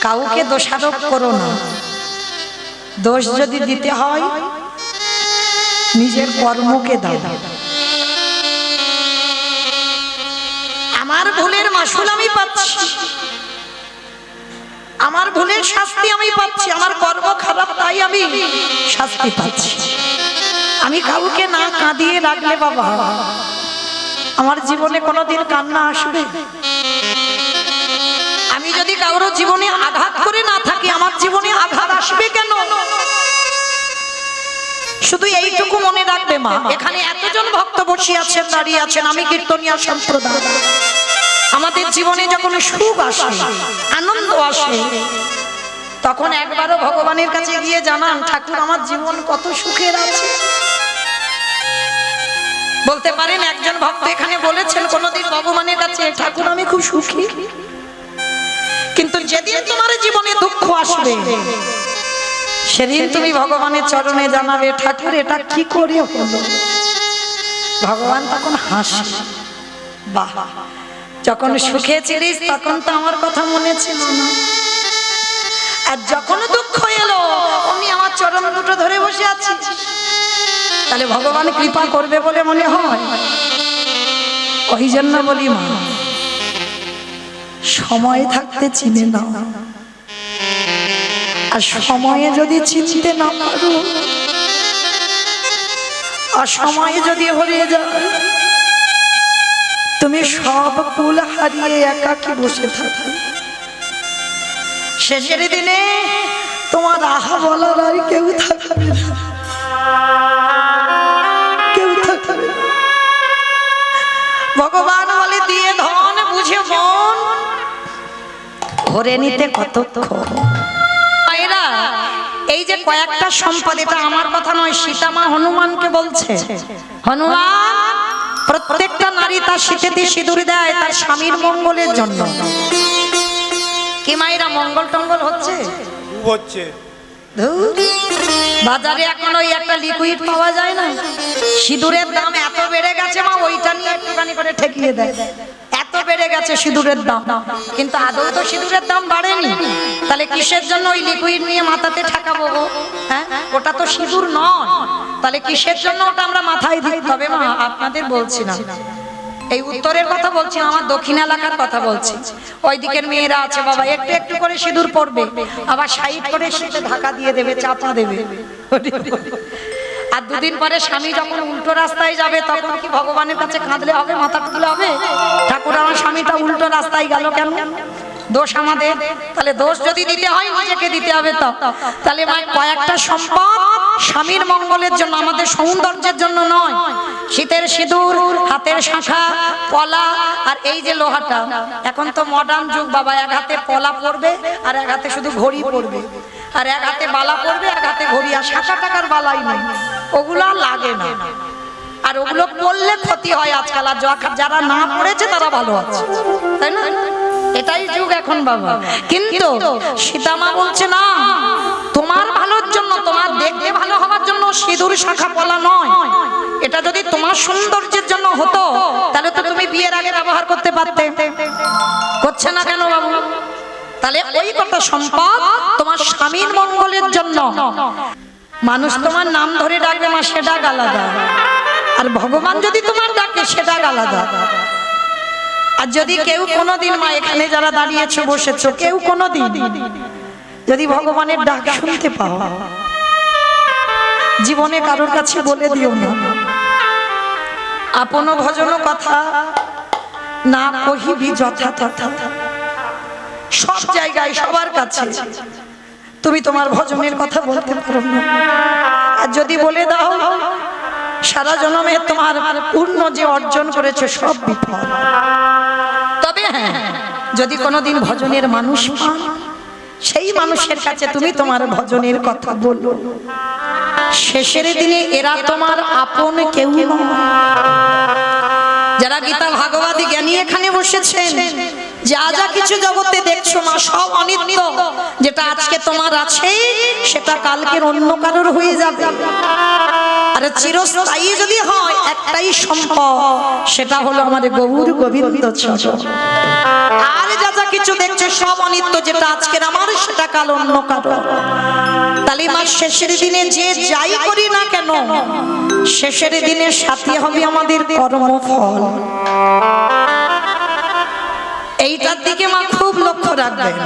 কাউকে দোষারোপ করো না। দোষ যদি দিতে হয় নিজের কর্মকে দাও। আমার ভুলের মাসুল আমি পাচ্ছি, আমার ভুলের শাস্তি আমি পাচ্ছি, আমার কর্ম খারাপ তাই আমি শাস্তি পাচ্ছি। আমি কাউকে না কাঁদিয়ে রাখলে বাবা আমার জীবনে কোনোদিন কান্না আসবে? আমি যদি কারোর জীবনে আঘাত করে না থাকি আমার জীবনে আঘাত আসবে কেন? শুধু এইটুকু মনে রাখবে মা, এখানে এতজন ভক্ত বসে আছেন, দাঁড়িয়ে আছেন, আমি কীর্তনিয়া সম্প্রদায়। আমাদের জীবনে যখন সুখ আসে, আনন্দ আসে, তখন একবারও ভগবানের কাছে গিয়ে জানান ঠাকুর আমার জীবন কত সুখের আছে। বলতে পারেন একজন ভক্ত এখানে বলেছেন কোনদিন ভগবানের কাছে ঠাকুর আমি খুব সুখী? কিন্তু যেদিন তোমার জীবনে দুঃখ আসবে সেদিন তুমি ভগবানের চরণে জানাবে ঠাকুর এটা কি করে হলো। ভগবান তখন হাসে, বাহ যখন সুখে ছিলিস তখন তো আমার কথা মনে ছিল না, আর যখন দুঃখ এলো আমি আমার চরণ দুটো ধরে বসে আছি। তাহলে ভগবান কৃপা করবে বলে মনে হয়? ওই জন্য বলি মা, সময় থাকতে চিনে নাও, আর সময়ে যদি চিনতে না পারো, আর সময়ে যদি হারিয়ে যাও, তুমি সব কুল হারিয়ে একাকী বসে থাকো। শেষের দিনে তোমার আহা বলার আর কেউ থাকবে না, কেউ থাকবে না। ভগবান বলে দিয়ে ধন বুঝে মন ভরে নিতে কতক্ষণ। এই যে কয়েকটা সম্পদ, এটা আমার কথা নয়, সীতামা হনুমানকে বলছে, হনুমান প্রত্যেকটা নারী তার শীতেতে সিঁদুর দেয় তার স্বামীর মঙ্গলের জন্য। কি মায়েরা মঙ্গল টঙ্গল হচ্ছে? হচ্ছে বাজারে এখন ওই একটা লিকুইড পাওয়া যায় না, সিঁদুরের দাম এত বেড়ে গেছে মা, ওইটা নিয়ে একটুখানি করে ঠেকিয়ে দেয়, এত বেড়ে গেছে সিঁদুরের দাম। কিন্তু আদৌ তো সিঁদুরের দাম বাড়েনি, তাহলে কিসের জন্য ওই লিকুইড নিয়ে মাথাতে ঠেকাবো? হ্যাঁ, ওটা তো সিঁদুর নয়, তাহলে কিসের জন্য ওটা আমরা মাথায় দিতে হবে? মা আপনাদের বলছি না, এই উত্তরের কথা বলছি, আমার দক্ষিণ এলাকার কথা বলছি। ওই দিকের মেয়েরা আছে বাবা, একটু একটু করে সিঁদুর পরবে, আবার সাইড করে সেটা ঢাকা দিয়ে দেবে, চাপা দেবে। আর দুদিন পরে স্বামী যখন উল্টো রাস্তায় যাবে তখন কি ভগবানের কাছে কাঁদলে হবে, মাথা তুলে হবে? ঠাকুর আমার স্বামীটা উল্টো রাস্তায় গেল কেন? দোষ আমাদের। তাহলে দোষ যদি দিতে হয় নিজেকে দিতে হবে। তো তাহলে কয়েকটা সম্পদ স্বামীর মঙ্গলের জন্য, আমাদের সৌন্দর্যের জন্য নয়। শীতের সিঁদুর, হাতের শাঁখা, পলা, আর এই যে লোহাটা, এখন তো মডার্ন যুগ বাবা, এক হাতে পলা পরবে আর এক হাতে শুধু ঘড়ি পরবে, আর এক হাতে বালা পরবে এক হাতে ঘড়ি, আর শাঁখা টাকার বালাই নেই, ওগুলা লাগে না। আর ওগুলো পরলে ক্ষতি হয় আজকাল, আর যারা না পড়েছে তারা ভালো আছে, তাই না? এটাই যুগ এখন বাবা। কিন্তু সীতামা বলছে না, তোমার ভালোর জন্য, তোমার দেখতে ভালো হওয়ার জন্য সিঁদুর শাখা পলা নয়, এটা যদি তোমার সৌন্দর্যের জন্য হতো তাহলে তো তুমি বিয়ের আগে ব্যবহার করতে পারতে। করছে না কেন বাবু? তাহলে ওই কথা সম্পদ তোমার স্বামীর মঙ্গলের জন্য। মানুষ তোমার নাম ধরে ডাকবে মা, সেটা আলাদা, আর ভগবান যদি তোমার ডাকে সেটা আলাদা। আর যদি কেউ কোনোদিন মা, এখানে যারা দাঁড়িয়েছো বসেছো, কেউ কোনোদিন যদি ভগবানের ডাক শুনতে পাও, জীবনে কারোর কাছে বলে দিও না আপন ভজন কথা না কহিবি যথা তথা। সব জায়গায় সবার কাছে তুমি তোমার ভজনের কথা বলতে পারো না, আর যদি বলে দাও সারা জন্মে তোমার পূর্ণ যে অর্জন করেছো সব বিফল। তবে হ্যাঁ, যদি কোনোদিন ভজনের মানুষ পান, সেই মানুষের কাছে তুমি তোমার ভজনের কথা বলো, শেষের দিনে এরা তোমার আপন কেউ নয়। যারা গীতা ভাগবত জ্ঞানী এখানে বসেছেন, যা যা কিছু জগতে দেখছো মা সব অনিত্য। যেটা আজকে তোমার আছে সেটা কালকের অন্য কারোর হয়ে যাবে, আর চিরস্থায়ী যদি হয় একটাই সম্পদ, সেটা হলো আমাদের গৌর গোবিন্দ চরণ। আর যা যা কিছু দেখছো সব অনিত্য, যেটা আজকের আমার আমার সেটা কাল অন্য কারো। তাহলে মা শেষের দিনে যে যাই করি না কেন, শেষের দিনে সাথী হবে আমাদের কর্মফল। এইটার দিকে মা খুব লক্ষ্য রাখবেন।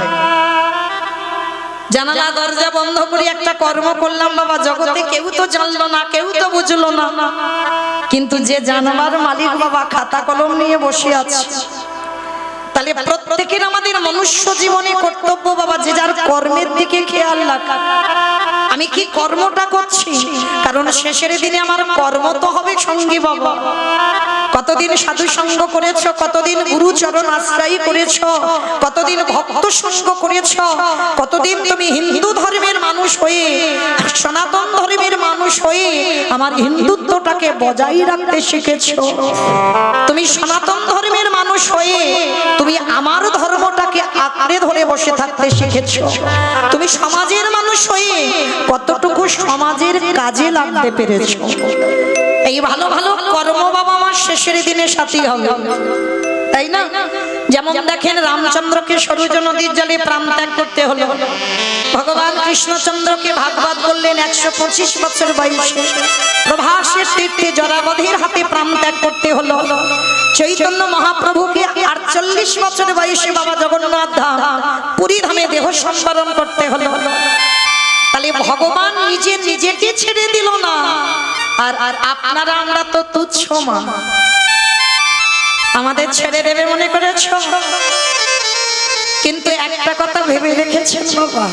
জানালা দরজা বন্ধ করে একটা কর্ম করলাম বাবা, জগতে কেউ তো জানলো না, কেউ তো বুঝলো না, কিন্তু যে জানবার মালিক বাবা খাতা কলম নিয়ে বসে আছে। তাহলে প্রত্যেকের আমাদের মনুষ্য জীবনে কর্তব্য বাবা যে যার কর্মের দিকে খেয়াল রাখা। আমি কি কর্মটা করছি, কারণ শেষের দিনে আমার কর্ম তো হবে সঙ্গী বাবা। কতদিন সাধু সঙ্গ করেছ, কতদিন গুরুচরণ আশ্রয় করেছ, কতদিন ভক্ত সঙ্গ করেছ, কতদিন তুমি হিন্দু ধর্মের মানুষ হয়ে, সনাতন ধর্মের মানুষ হয়ে আমার হিন্দুত্বটাকে বজায় রাখতে শিখেছ। তুমি সনাতন ধর্মের মানুষ হয়ে তুমি আমার ধর্মটাকে আঁকড়ে ধরে বসে থাকতে শিখেছ। তুমি সমাজের মানুষ হয়ে কতটুকু সমাজের কাজে লাগতে পেরেছ। এই ভালো ভালো কর্ম বাবা আমার শেষের দিনে সাথী হবে, তাই না? যেমন দেখেন রামচন্দ্রকে সরযূ নদীর জলে প্রাণ ত্যাগ করতে হলো। ভগবান কৃষ্ণচন্দ্রকে ভাগবত বললেন 125 বছর বয়সে প্রভাসের তীর্থে জরাবধের হাতে প্রাণ ত্যাগ করতে হলো। চৈতন্য মহাপ্রভুকে 48 বছর বয়সে বাবা জগন্নাথ ধাম পুরী ধামে দেহ সম্বরণ করতে হলো। তাহলে ভগবান নিজে নিজেকে ছেড়ে দিল না, আর আপনারা আমরা তো তুচ্ছ মা, আমাদের ছেড়ে দেবে মনে করেছ? কিন্তু একটা কথা ভেবে রেখেছেন বাবা,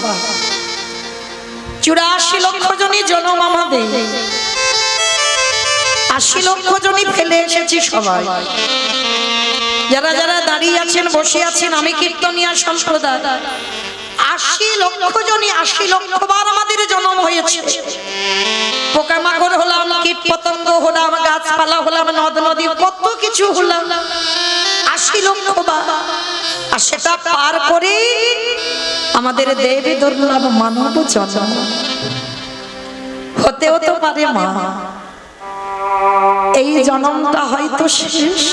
84 লক্ষ জনই জনম আমাদের, 80 লক্ষ জনই ফেলে এসেছি সবাই। যারা যারা দাঁড়িয়ে আছেন, বসে আছেন, আমি কীর্তনিয়া সম্প্রদায়, 80 লক্ষ জনই 80 লক্ষবার আমাদের জন্ম হয়েছে। পোকামাকড় হলাম, কীট পতঙ্গ হলাম, গাছপালা হলাম, নদ নদী কত কিছু হলাম, 80 লক্ষবার। আর সেটা পার করে আমাদের দেবী দুর্লভ মানব জন্ম হতেও তো পারে মা। এই জন্মটা হয়তো শেষ,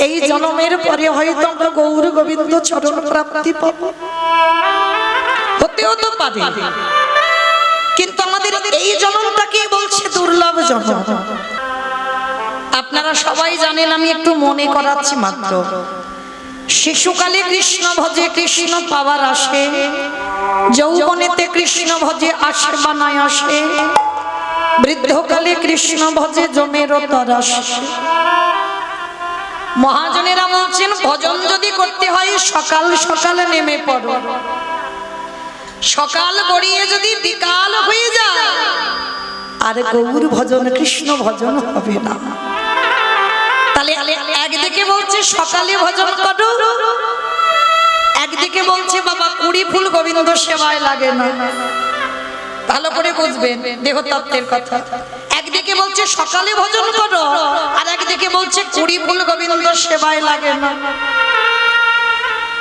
এই জন্মের পরে হয়তো আমরা গৌর গোবিন্দ চরণ প্রাপ্তি পাবো, হতেও তো পারে। কিন্তু আমাদের এই জন্মটাকে বলছে দুর্লভ জন্ম। আপনারা সবাই জানেন, আমি একটু মনে করাচ্ছি মাত্র। শিশুকালে কৃষ্ণ ভজে কৃষ্ণ পাওয়ার আসে, যৌবনেতে কৃষ্ণ ভজে আসে বানায় আসে, বৃদ্ধকালে কৃষ্ণ ভজে জমের তর আসে। মহাজনেরা বলছেন ভজন যদি করতে হয় সকাল সকালে নেমে পড়ো, সকাল গড়িয়ে যদি বিকাল হয়ে যায় আর গৌর ভজন কৃষ্ণ ভজন হবে না। তাহলে একদিকে বলছে সকালে ভজন করো, একদিকে বলছে বাবা 20 ফুল গোবিন্দ সেবায় লাগে না। ভালো করে বুঝবেন দেহতত্ত্বের কথা। একদিকে বলছে সকালে ভজন করো, আর একদিকে বলছে 20 ফুল গোবিন্দ সেবায় লাগে না।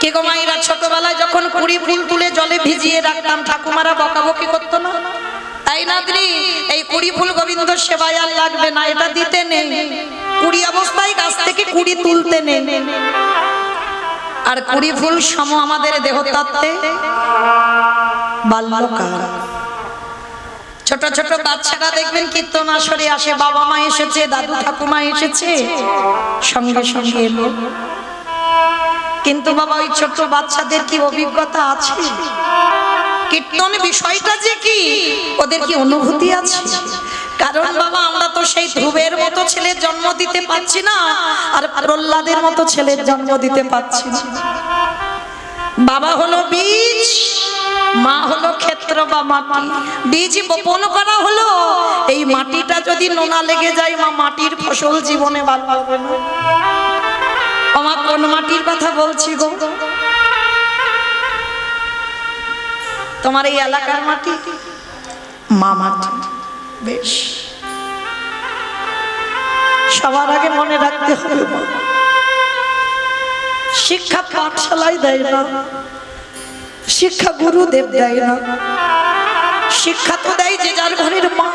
কে গো মায়েরা, ছোটবেলায় যখন 20 ফুল তুলে জলে ভিজিয়ে রাখতাম ঠাকুমারা বকাবকি করতো না, তাই না দিদি? এই 20 ফুল গোবিন্দ সেবায় আর লাগবে না, এটা দিতে নেই। 20 অবস্থায় গাছ থেকে 20 তুলতে নেই। আর 20 ফুল সম আমাদের দেহতত্ত্বে বাল্যকাল। ছোট ছোট বাচ্চারা দেখবেন কীর্তন আসরে আসে, বাবা মা এসেছে, দাদু ঠাকুমা এসেছে, সঙ্গে সঙ্গে এলো। কিন্তু বাবা ওই ছোট বাচ্চাদের কি অভিজ্ঞতা আছে? কীর্তন বিষয়টা যে কি, ওদের কি অনুভূতি আছে? কারণ বাবা আমরা তো সেই ধ্রুবের মতো ছেলের জন্ম দিতে পারছি না, আর প্রহ্লাদের মতো ছেলের জন্ম দিতে পারছি না। বাবা হলো বীজ, মা হলো ক্ষেত্র বা মাটি। বীজ বপন করা হলো, এই মাটিটা যদি নোনা লেগে যায় মা, মাটির ফসল জীবনে ভালো হবে না। আমার কোন মাটির কথা বলছি গো? তোমার এই এলাকার মাটি, মা মাটি। বেশ, সবার আগে মনে রাখতে হবে শিক্ষা পাঠশালায় দেয় না, শিক্ষা গুরুদেব দেয় না, শিক্ষা তো দেয় যে যার ঘরের মা।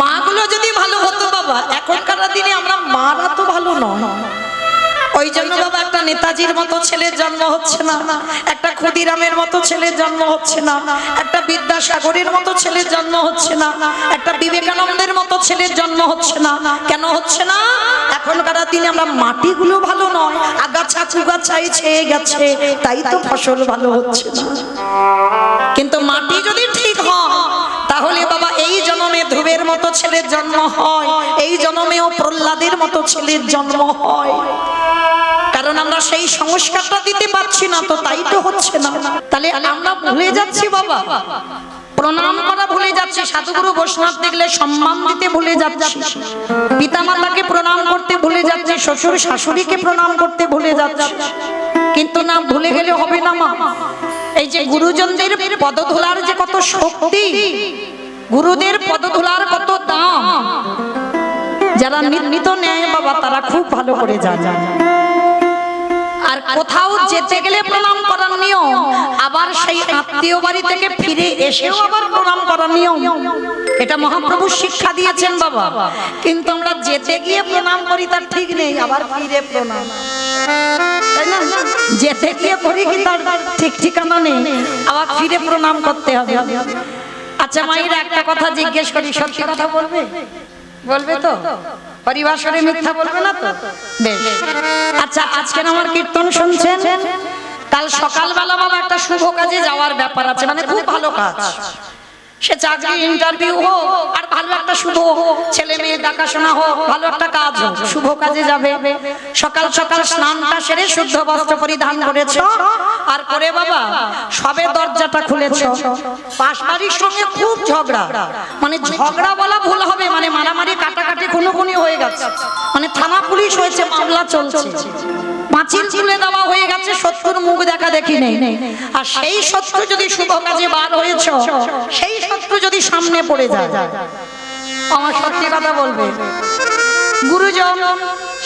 মাগুলো যদি ভালো হতো বাবা, এখনকার দিনে আমরা মারা তো ভালো নয়, জন্য বাবা একটা নেতাজির মতো ছেলের জন্ম হচ্ছে না, একটা ক্ষুদিরামের মতো ছেলের জন্ম হচ্ছে না, একটা বিদ্যাসাগরের মতো ছেলের জন্ম হচ্ছে না, একটা বিবেকানন্দের মতো ছেলের জন্ম হচ্ছে না। কেন হচ্ছে না? এখনকার দিনে আমরা মাটিগুলো ভালো নয়, আগাছা কুগাছাই ছেয়ে গেছে, তাই তো ফসল ভালো হচ্ছে না। কিন্তু মাটি যদি ঠিক হয় তাহলে বাবা এই জন্মে ধ্রুবের মতো ছেলের জন্ম হয়, এই জন্মেও প্রহ্লাদের মতো ছেলের জন্ম হয়। কারণ আমরা সেই সংস্কারটা দিতে পারছি না, তো তাই তো হচ্ছে না। তাহলে আমরা ভুলে যাচ্ছি বাবা, প্রণাম করা ভুলে যাচ্ছি, সাধুগুরু বৈষ্ণব দেখলে সম্মান দিতে ভুলে যাচ্ছি, পিতামাতাকে প্রণাম করতে ভুলে যাচ্ছি, শ্বশুর শাশুড়িকে প্রণাম করতে ভুলে যাচ্ছি। কিন্তু না, ভুলে গেলে হবে না মা। এই যে গুরুজনদের পদধূলার যে কত শক্তি, গুরুদের পদধূলার কত দাম, যারা নির্মিত নেয় বাবা তারা খুব ভালো করে জানে। আর কোথাও যেতে গেলে প্রণাম করার নিয়ম, আবার সেই আত্মীয় বাড়ি থেকে ফিরে এসেও আবার প্রণাম করার নিয়ম, এটা মহাপ্রভু শিক্ষা দিয়েছেন বাবা। কিন্তু আমরা যেতে গিয়ে প্রণাম করি তার ঠিক নেই, আবার ফিরে প্রণাম, তাই না? যেতে গিয়ে করি কি তার ঠিক ঠিকানা নেই, আবার ফিরে প্রণাম করতে হবে। আচ্ছা মায়েরা একটা কথা জিজ্ঞেস করি, সত্যি কথা বলবে? বলবে তো? পরিভাষারে মিথ্যা বলবে না তো? বেশ। আচ্ছা আজকে আমার কীর্তন শুনছেন, কাল সকালবেলা বাবা একটা শুভ কাজে যাওয়ার ব্যাপার আছে, মানে খুব ভালো কাজ, সে চাকরি ইন্টারভিউ হোক আর ভালো একটা শুভ ছেলে মেয়ে দেখাশোনা হোক, ভালো একটা কাজ হোক, শুভ কাজে যাবে। সকাল সকাল স্নানটা সেরে শুদ্ধ বস্ত্র পরিধান করেছ, আর করে বাবা সবে দরজাটা খুলেছ, পাশ বাড়ির সঙ্গে খুব ঝগড়া, মানে ঝগড়া বলা ভুল হবে, মানে মারামারি কাটাকাটি খুনোখুনি হয়ে গেছে, মানে থানা পুলিশ হয়েছে, মামলা চলছে, পাঁচিল তুলে দেওয়া হয়ে গেছে, শত্রুর মুখ দেখা দেখি নেই। আর সেই শত্রু যদি শুভ কাজে বার হয়েছ, সেই শত্রু যদি সামনে পড়ে যায়, আমার সত্যি কথা বলবে, গুরুজন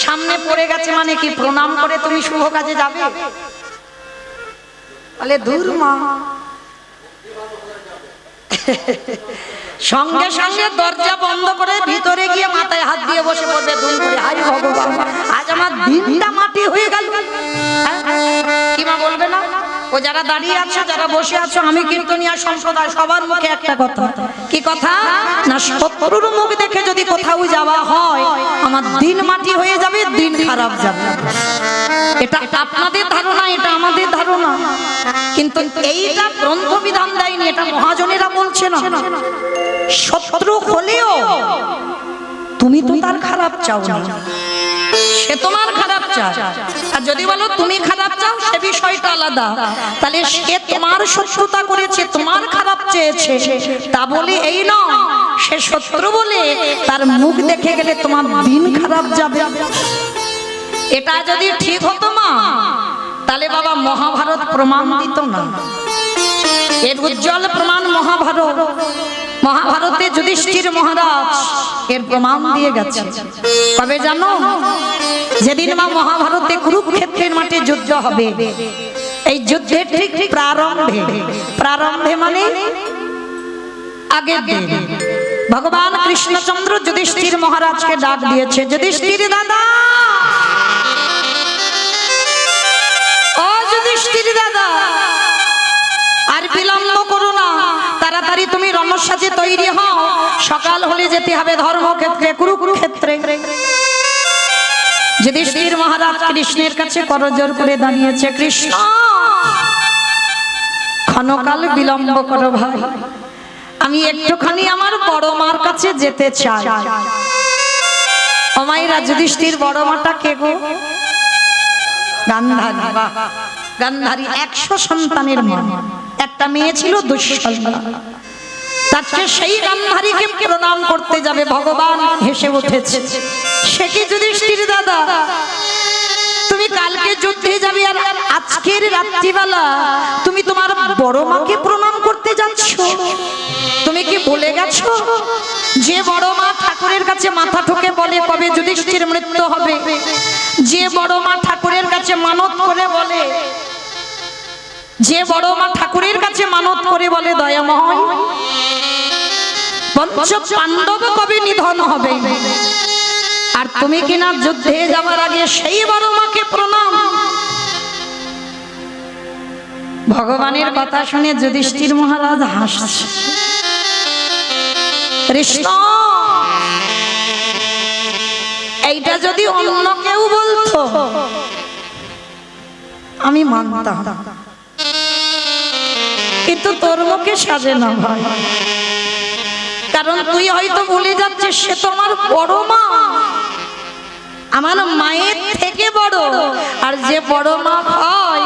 সামনে পড়ে গেছে মানে কি প্রণাম করে তুমি শুভ কাজে যাবে? বলে দূর মা, সঙ্গে সঙ্গে দরজা বন্ধ করে ভিতরে গিয়ে মাথায় হাত দিয়ে বসে পড়বে দুম করে, হাই ভগবান আজ আমার দিনটা মাটি হয়ে গেল। কি মা বলবে না? ও যারা দাঁড়িয়ে আছো, যারা বসে আছো, আমি কীর্তনিয়া সম্প্রদায় সবার মুখে একটা কথা, কি কথা না, শত্রুর মুখ দেখে যদি কোথাও যাওয়া হয় আমার দিন মাটি হয়ে যাবে, দিন খারাপ যাবে। এটা আপনাদের ধারণা, এটা আমাদের ধারণা, কিন্তু এইটা গ্রন্থ বিধান দেয়নি, এটা মহাজনেরা বলছে না। শত্রু হলেও তুমি তো তার খারাপ চাও না, সে তোমার খারাপ চায়, আর যদি বলো তুমি খারাপ চাও সে বিষয়টা আলাদা। তাহলে সে তোমার শত্রুতা করেছে, তোমার খারাপ চেয়েছে, তা বলে এই নয় সে শত্রু বলে তার মুখ দেখে গেলে তোমার দিন খারাপ যাবে। এটা যদি ঠিক হতো মা, তাহলে বাবা মহাভারত প্রমাণ দিত না। এর উজ্জ্বল প্রমাণ মহাভারত। মহাভারতে যুধিষ্ঠির মহারাজ এর প্রমাণ দিয়ে গেছে। কবে জানো? যেদিন মা মহাভারতে কুরুক্ষেত্রের মাঠে যুদ্ধ হবে, এই যুদ্ধের ঠিক প্রারম্ভে, প্রারম্ভে মানে আগের দিন ভগবান কৃষ্ণচন্দ্র যুধিষ্ঠির মহারাজকে ডাক দিয়েছে, যুধিষ্ঠির দাদা, ও যুধিষ্ঠির দাদা, আর বিলম্ব করো না, তাড়াতাড়ি তুমি রণসাজে তৈরি হও, সকাল হলে যেতে হবে ধর্মক্ষেত্রে, কুরুক্ষেত্রে। যুধিষ্ঠির মহারাজ কৃষ্ণের কাছে করজোড় করে দাঁড়িয়েছে, কৃষ্ণ ক্ষণকাল বিলম্ব করো ভাই, আমি একটুখানি আমার বড় মার কাছে যেতে চাই। ও মায়েরা, যুধিষ্ঠির বড় মাটা কে গো? গান্ধারী। গান্ধারী 100 সন্তানের মা, একটা মেয়ে ছিল দুঃশলা। তাকে সেই গান্ধারীকে প্রণাম করতে যাবে, ভগবান হেসে উঠেছে। সে কি যুধিষ্ঠির দাদা, তুমি কালকে যুদ্ধে যাবে আর আজকের রাত্রিবেলা তুমি তোমার বড় মাকে প্রণাম করতে যাচ্ছ? তুমি কি ভুলে গেছো যে বড় মা ঠাকুরের কাছে মাথা ঠুকে বলে কবে যুধিষ্ঠির মৃত্যু হবে? যে বড় মা ঠাকুরের কাছে মানত করে বলে, যে বড় মা ঠাকুরের কাছে মানত করে বলে দয়াময় পঞ্চ পাণ্ডব কবে নিধন হবে? আর তুমি কিনা যুদ্ধে যাওয়ার আগে সেই বড় মাকে প্রণাম। ভগবানের কথা শুনে যুধিষ্ঠির মহারাজ হাসছে। কৃষ্ণ, এইটা যদি অন্য কেউ বলতো আমি মানতাম, কিন্তু তোর মুখে সাজে না ভাই। কারণ তুই হয়তো ভুলে যাচ্ছিস সে তো আমার বড় মা, আমার মায়ের থেকে বড়। আর যে বড় মা হয়,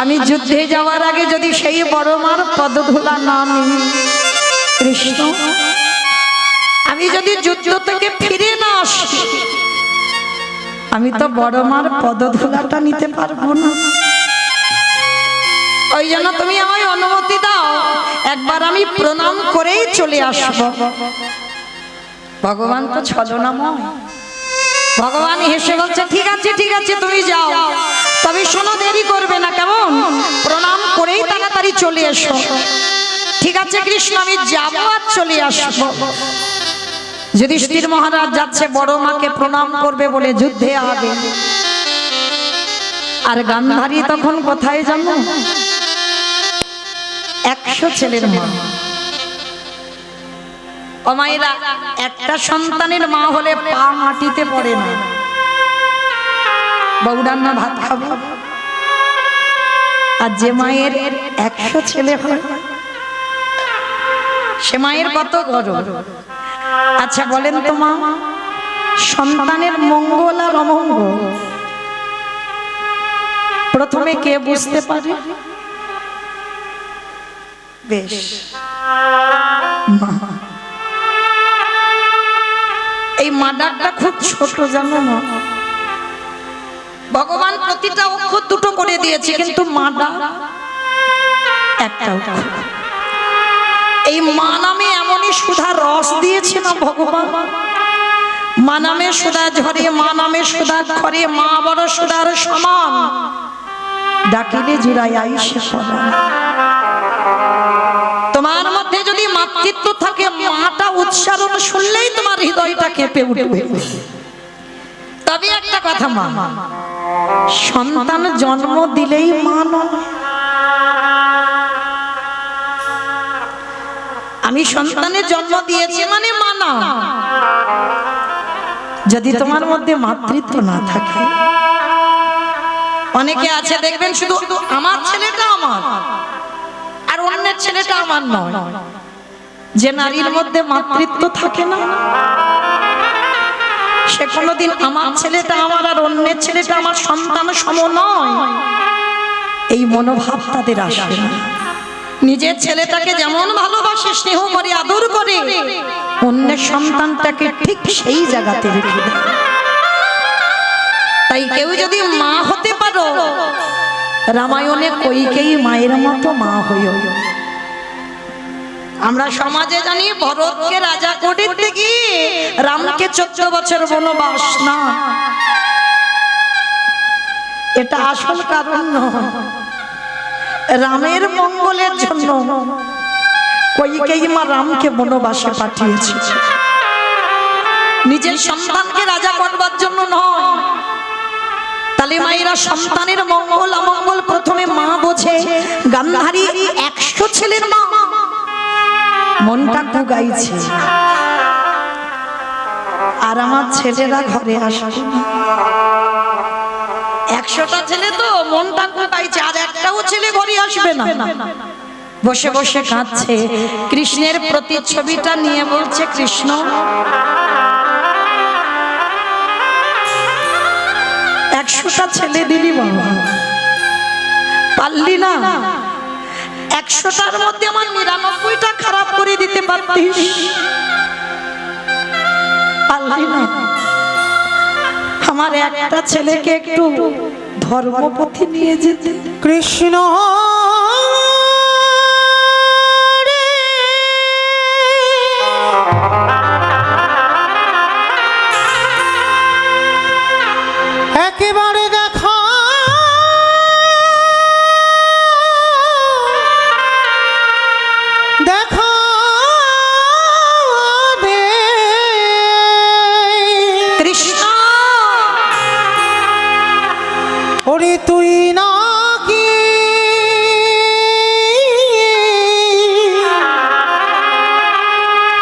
আমি যুদ্ধে যাওয়ার আগে যদি সেই বড় মার পদধূলা না নিই, কৃষ্ণ, আমি যদি যুদ্ধ থেকে ফিরে না আসি, আমি তো বড় মার পদধূলাটা নিতে পারবো না। ওই জন্য তুমি আমায় অনুমতি দাও, একবার আমি প্রণাম করেই চলে আসব। ভগবান তো ছলনাময়। ভগবান হেসে বলছে, ঠিক আছে ঠিক আছে, তুমি যাও, তবে শোনো, দেরি করবে না কেমন? প্রণাম করেই তাড়াতাড়ি চলে এসো। ঠিক আছে কৃষ্ণ, আমি যাবো আর চলে আসবো। যুধিষ্ঠির মহারাজ যাচ্ছে বড় মাকে প্রণাম করবে বলে যুদ্ধে আগে। আর গান্ধারী তখন কোথায় জানো? 100 ছেলের মা। ও মায়েরা, একটা সন্তানের মা হলে পা মাটিতে পড়ে না। বউরান্না ভাত খাবো। আর যে মায়ের 100 ছেলে হয়, সে মায়ের কত গর্ব। আচ্ছা বলেন তো মা, সন্তানের মঙ্গল আর অমঙ্গল প্রথমে কে বুঝতে পারে? বেশ, মা। এই মা ডাকটা খুব ছোট, জানো না? ভগবান প্রতিটা অক্ষর দুটো করে দিয়েছে, কিন্তু মা ডাক একটা অক্ষর। এই মা নামে এমনই সুধা রস দিয়েছে না ভগবান। মা নামে সুধা ঝরে, মা নামে সুধা খরে, মা বড় সুধার সমান, ডাকিলে জুড়াই আইসে পড়া। তোমার মধ্যে যদি মাতৃত্ব থাকে, মাটা উচ্চারণ শুনলেই তোমার হৃদয়টা কেঁপে উঠবে। তবে একটা কথা, মা সন্তান জন্ম দিলেই মা নয়। আমি সন্তানের জন্ম দিয়েছি মানে মা না। যদি তোমার মধ্যে মাতৃত্ব না থাকে, অনেকে আছে দেখবেন শুধু আমার ছেলেটা আমার আর অন্যের ছেলেটা আমার নয়। যে নারীর মধ্যে মাতৃত্ব থাকে না, সে কোনোদিন আমার ছেলেটা আমার আর অন্যের ছেলেটা আমার সন্তান সম নয়, এই মনোভাব তাদের আসে না। নিজের ছেলেটাকে যেমন ভালোবাসে, স্নেহ করে, আদর করে, অন্যের সন্তানটাকে ঠিক সেই জায়গাতে রেখে দেয়। তাই কেউ যদি মা হতে পারো, রামায়ণে কইকেয়ী মায়ের মতো মা হইও। আমরা সমাজে জানি ভরতকে রাজা করতে গিয়ে রামকে 14 বছর বনবাস, না, এটা আসল কারণ নয়। রামের মঙ্গলের জন্য কইকেয়ী মা রামকে বনবাসে পাঠিয়েছে, নিজের সন্তানকে রাজা করবার জন্য নয়। তাহলে মায়েরা সন্তানের মঙ্গল অমঙ্গল প্রথমে মা বোঝে। গান্ধারী 100 ছেলের মা, মনটা কুগাইছে, আর আমার ছেলেরা ঘরে আসবে। 100টা ছেলে তো মনটা কুগাইছে, আর একটাও ছেলে ঘরে আসবে না। বসে বসে কাঁদছে, কৃষ্ণের প্রতিচ্ছবিটা নিয়ে বলছে, কৃষ্ণ, 100টা ছেলে দিলি বাবা, পারলি না। 100টার মধ্যে আমার 99টা খারাপ করে দিতে পারতিস, পারলি না। আমার একটা ছেলেকে একটু ধর্মপথে নিয়ে যেতে। কৃষ্ণ একেবারে দেখা দেখা কৃষ্ণ ওরে তুই নাকি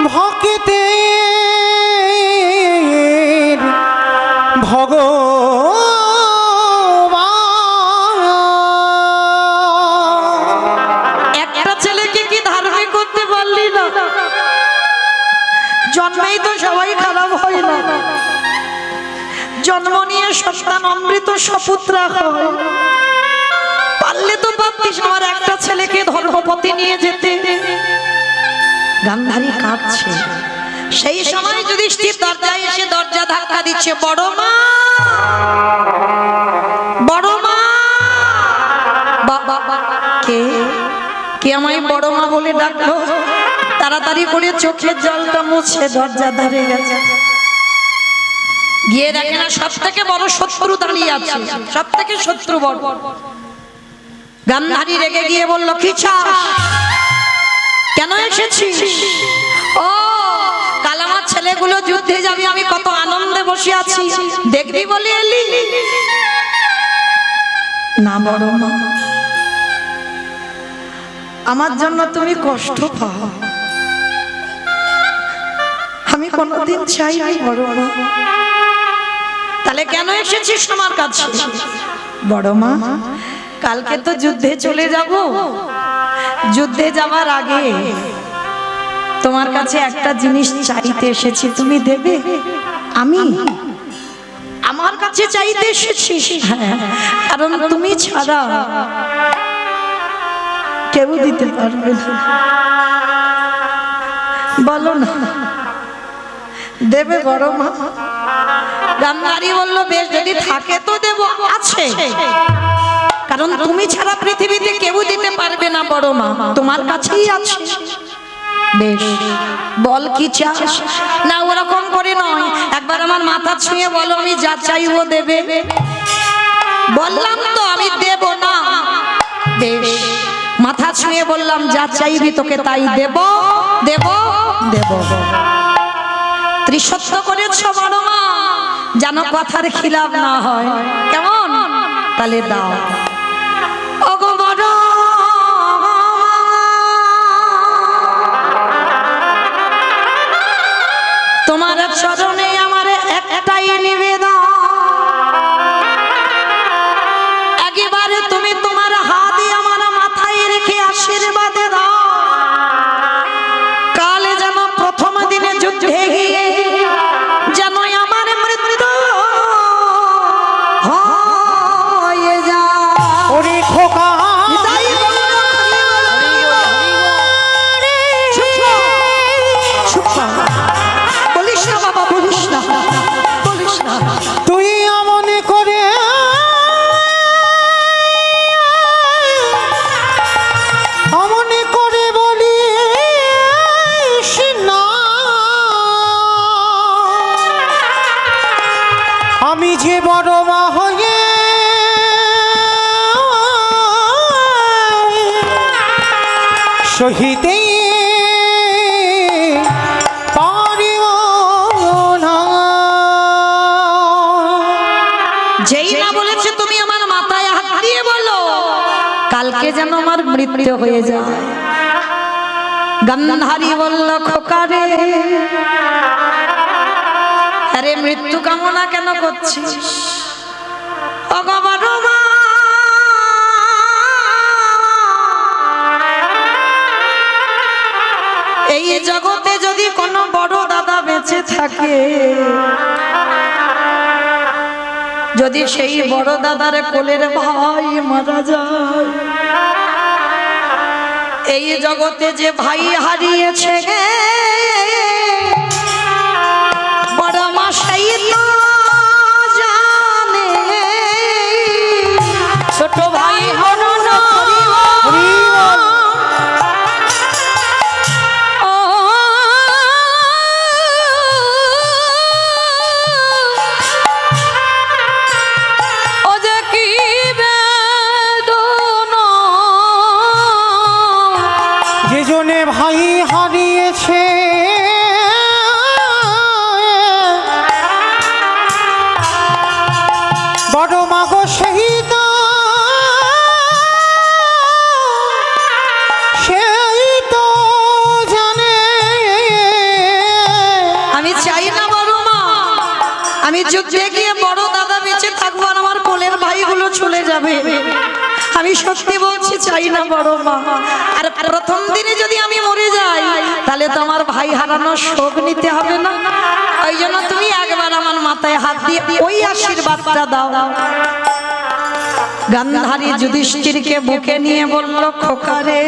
ভক্তের ভগবান। একটা ছেলেকে কি ধার্মিক করতে পারলি না? জন্মেই তো সবাই খারাপ হয় না, জন্ম নিয়ে সন্তান অমৃত সপুত্রা হয়। পারলে তো পারতিস আমার একটা ছেলেকে ধর্মপতি নিয়ে যেতে। গান্ধারী কাঁদছে, সেই সময় যুধিষ্ঠির দরজায় এসে দরজা ধাক্কা দিচ্ছে, বড় মা, বড় মা। কে কে আমায় বড় মা বলে ডাকলো? তাড়াতাড়ি করে চোখের জলটা মুছে দরজা ধারে গেছে, গিয়ে দেখে না সব থেকে বড় শত্রু দাঁড়িয়ে আছে, সব থেকে শত্রু বড়। গান্ধারী রেগে গিয়ে বলল, কি চাস, কেন এসেছিস? ও কাল আমার ছেলেগুলো যুদ্ধে যাবে, আমি কত আনন্দে বসে আছি, দেখবি বলে এলি? না বড় মা, আমার জন্য তুমি কষ্ট পাও, আমি কোনোদিন চাইনি বড় মা। তাহলে কেন এসেছিস আমার কাছে? বড় মা, কালকে তো যুদ্ধে চলে যাব, যুদ্ধে যাবার আগে তোমার কাছে একটা জিনিস চাইতে এসেছি, তুমি দেবে? আমি আমার কাছে চাইতে এসেছি? হ্যাঁ, কারণ তুমি ছাড়া কেউ দিতে পারবে না। বলো না, দেবে বড় মা? গান্ধারী বলল, বেশ, যদি থাকে তো দেব। আছে, কারণ তুমি ছাড়া পৃথিবীতে কেউ দিতে পারবে না বড় মা, তোমার কাছেই আছে। বেশ, বল কি চাস? না ওরকম করে নয়, একবার আমার মাথা ছুঁয়ে বলো, আমি যা চাইবো দেবে। বললাম তো আমি দেব না। বেশ, মাথা ছুঁয়ে বললাম, যা চাইবি তোকে তাই দেব, দেব, দেব। ত্রিসত্য করেছ বড় মা, যেন কথার খিলাফ না হয়, কেমন? তাহলে দাও। ওগো বড়, তোমার চরণে আমার একটাই নিবেদন, একেবারে তুমি তোমার হাত আমার মাথায় রেখে আশীর্বাদ দাও। কালে যেন প্রথম দিনে যুদ্ধে গিয়ে যেন আমার মৃত্যু হয়ে যায়। ওরে খোকা, বলিস না বাবা, বলিস না, বলিস না। তুই এমন করে অমন করে বলিস না, আমি যে বড় মা হয়ে সহিতে পারিব না। যেই না বলেছে তুমি আমার মাথায় হাত দিয়ে বলো, কালকে যেন আমার মৃত্যু হয়ে যায়। গান্ধারী বলল, খোকারে, আরে মৃত্যু কামনা কেন করছিস? ওগো বড় মা, এই জগতে যদি কোনো বড় দাদা বেঁচে থাকে, যদি সেই বড় দাদার কোলের ভাই মারা যায়, এই জগতে যে ভাই হারিয়েছে বড় মা সেই তো জানে, ছোট ভাই হলো না। যেজনে ভাই হারিয়েছে বড় মাগো সেই তো আমি যুদ্ধে গিয়ে বড় দাদা বেঁচে থাকবো আর আমার কোলের ভাইগুলো চলে যাবে। আমি সত্যি বলছি চাই না বড় মা। আর প্রথম দিনে যদি আমি মরে যাই তাহলে তো আমার ভাই হারানোর শোক নিতে হবে না। ওই জন্য তুমি একবার আমার মাথায় হাত দিয়ে ওই আশীর্বাদটা দাও। গান্ধারী যুধিষ্ঠিরকে বুকে নিয়ে বলল, খোকারে,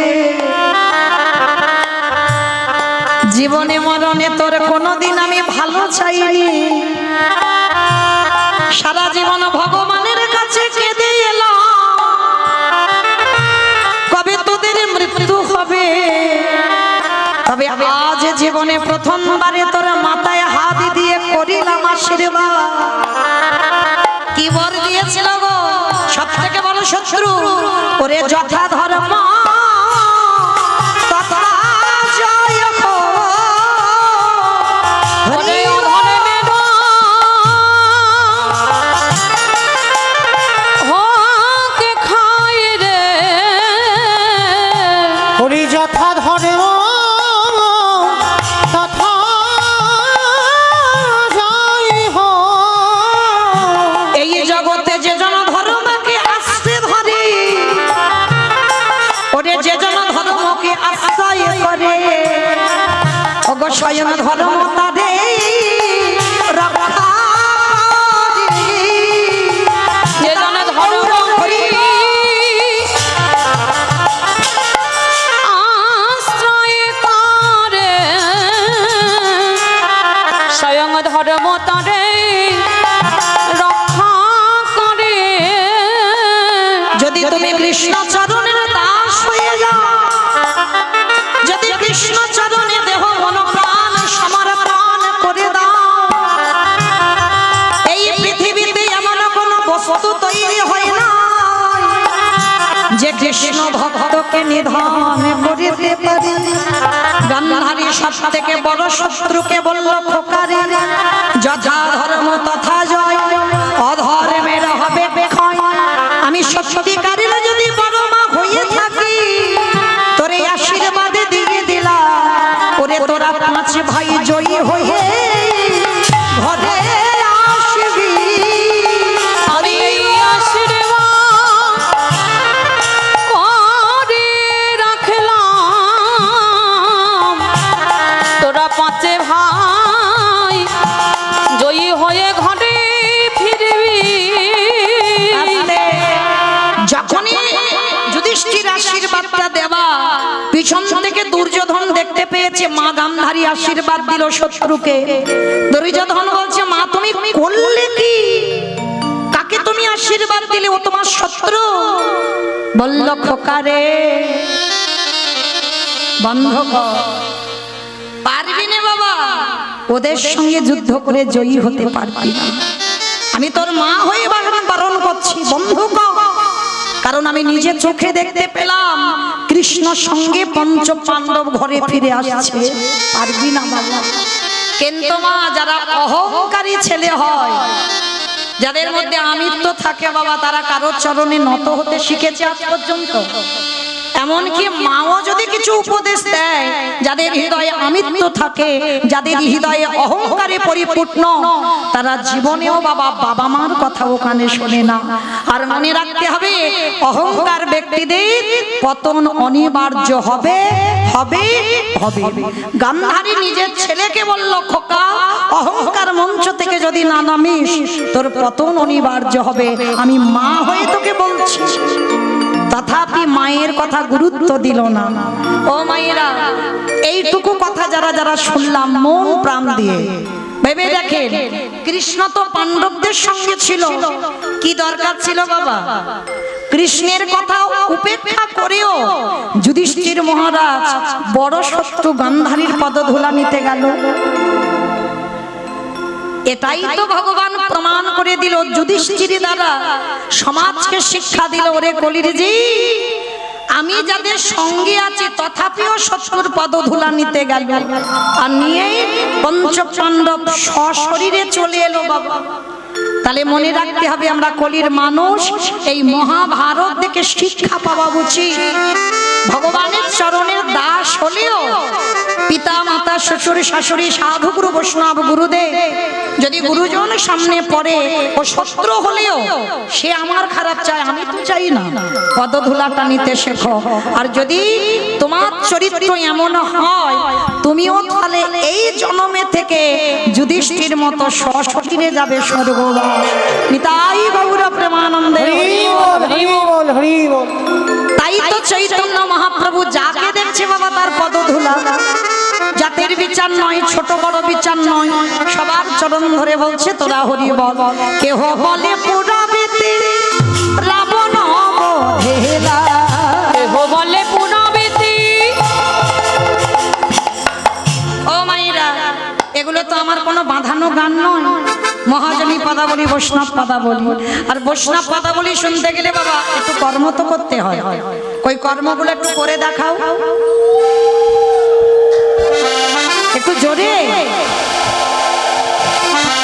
জীবনে মরণে তোর কোনোদিন আমি ভালো চাইনি। সারা জীবন ভগবানের কাছে কেঁদে এলাম, কবে তোদের মৃত্যু হবে। তবে আজ জীবনে প্রথমবারে তোর মাথায় হাত দিয়ে করিলাম আশীর্বাদ। কি বর দিয়েছিল গো সব থেকে বড় শত্রু? ওরে যথা ধর্ম তথা জয় হো। হরি ধর্মে হোকে খায় রে, হরি যথা ধর্ম তথা জয় হো। এই জগতে যে জন ধর্মকে আশ্রে ধরে, ওরে যে জন ধর্মকে আশ্রয় করে, ওগো স্বয়ং ধর্ম তারে রক্ষা করে। যে জন ধর্ম করি আশ্রয় করে, স্বয়ং ধর্ম তারে রক্ষা করে। যদি তুমি কৃষ্ণ চরণের দাস হয়ে যাও, যদি কৃষ্ণ চরণে দেহ মন প্রাণ সমর্পণ করে দাও, এই পৃথিবীতে এমন কোন বস্তু তৈরি হয় না যে কৃষ্ণ ভক্তকে নিধন করিতে পারে। গান্ধারী সব থেকে বড় শত্রুকে বলল, খোকারে, যথা ধর্ম তথা জয়, অধর্মের হবে ক্ষয়। আমি সত্যিকারের যদি বড় মা হয়ে থাকি, তোরে আশীর্বাদে দিয়ে দিলা, ওরে তোরা পাঁচ ভাই জয়ী হয়ে ঘরে আসবি। আমি এই আশীর্বাদ করে রাখলাম, তোরা পাঁচে ভাই জয়ী হয়ে ঘরে ফিরবি। যখনই যুধিষ্ঠির আশীর্বাদটা দেওয়া, পিছন থেকে দুর্যোধন দেখতে পেয়েছে মা গান্ধারী আশীর্বাদ দিল শত্রুকে। দুর্যোধন বলছে, মা তুমি করলে কি? কাকে তুমি আশীর্বাদ দিলে? ও তোমার শত্রু। বলল, খোকারে, বন্ধ কর, পারবি না বাবা, ওদের সঙ্গে যুদ্ধ করে জয়ী হতে পারবি না। আমি তোর মা হয়ে বারণ করছি, বন্ধ কর। কারণ আমি নিজে চোখে দেখতে পেলাম কৃষ্ণ সঙ্গে পঞ্চ পাণ্ডব ঘরে ফিরে আসছে। পারবি না বাবা। কিন্তু মা, যারা অহংকারী ছেলে হয়, যাদের মধ্যে আমিত্ব থাকে বাবা, তারা কারোর চরণে নত হতে শিখেছে আজ পর্যন্ত। এমনকি মাও যদি কিছু উপদেশ দেয়, যাদের হৃদয়ে আমিত্ব থাকে, যাদের হৃদয়ে অহংকারে পরিপূর্ণ, তারা জীবনেও বাবা মার কথা ওখানে শোনে না। আর মনে রাখতে হবে, অহংকার ব্যক্তিদের পতন অনিবার্য হবে হবে হবে। গান্ধারী নিজের ছেলেকে বলল, খোকা, অহংকার মঞ্চ থেকে যদি না নামিস, তোর পতন অনিবার্য হবে। আমি মা হয়ে তোকে বলছি। তথাপি মায়ের কথা গুরুত্ব দিল না। ও মায়েরা, এইটুকু কথা যারা যারা শুনলাম মন প্রাণ দিয়ে ভেবে দেখেন, কৃষ্ণ তো পাণ্ডবদের সঙ্গে ছিল, কি দরকার ছিল বাবা? কৃষ্ণের কথা উপেক্ষা করেও যুধিষ্ঠির মহারাজ বড় শত্রু গান্ধারীর পদধূলা নিতে গেল। এটাই তো ভগবান প্রমাণ করে দিল, যুধিষ্ঠির দ্বারা সমাজকে শিক্ষা দিল, ওরে কলির জি, আমি যাদের সঙ্গে আছি তথাপিও শত্রুর পদধূলা নিতে গেল, আর নিয়ে পঞ্চ পাণ্ডব সশরীরে চলে এলো বাবা। তাহলে মনে রাখতে হবে, আমরা কলির মানুষ, এই মহাভারত থেকে শিক্ষা পাওয়া উচিত ভগবানের চরণের দাস হলেও পিতা মাতা শ্বশুর শাশুড়ি সাধু গুরু বৈষ্ণব গুরুদেব যদি গুরুজন সামনে পড়ে ও শত্রু হলেও সে আমার খারাপ চায়, আমি তো চাই না। পদধূলাটা নিতে শেখো। আর যদি তোমার চরিত্র এমন হয় তুমিও তাহলে এই জন্মে থেকে যুধিষ্ঠির মতো সশরীরে যাবে স্বর্গবাস। নিতাই গৌর প্রেমানন্দে। হরি বল, হরি বল, হরি বল। তাই তো চৈতন্য মহাপ্রভু যাকে দেখছে বাবা তার পদধূলা, জাতির বিচার নয়, ছোট বড় বিচার নয়, সবার চরণ ধরে বলছে তোরা হরি বল। কেহ বলে পুরাবেতে রাবণ বধেলা, কেহ বলে পুনবেতি। ও মাইরা, এগুলো তো আমার কোনো বাঁধানো গান নয়, মহাজনী পদাবলী, বৈষ্ণব পদাবলী। আর বৈষ্ণব পদাবলী শুনতে গেলে বাবা একটু কর্ম তো করতে হয়। ওই কর্মগুলো একটু করে দেখাও, একটু জোরে।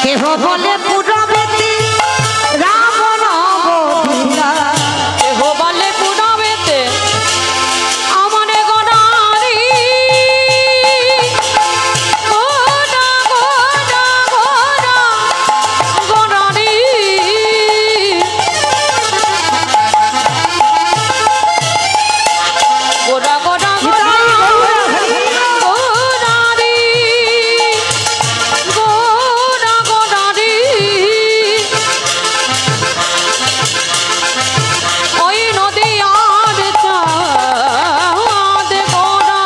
কেহ বলে পুরাবেতি রাবণ বধিলা, কেহ বলে পুনবেতে আমারে গড়ারি। গোড়া গোড়া গোড়া গড়ারি। গোড়া গোড়া গোড়ারি। গোড়া গোড়ারি। ওই নদী আর চাঁদ গোড়া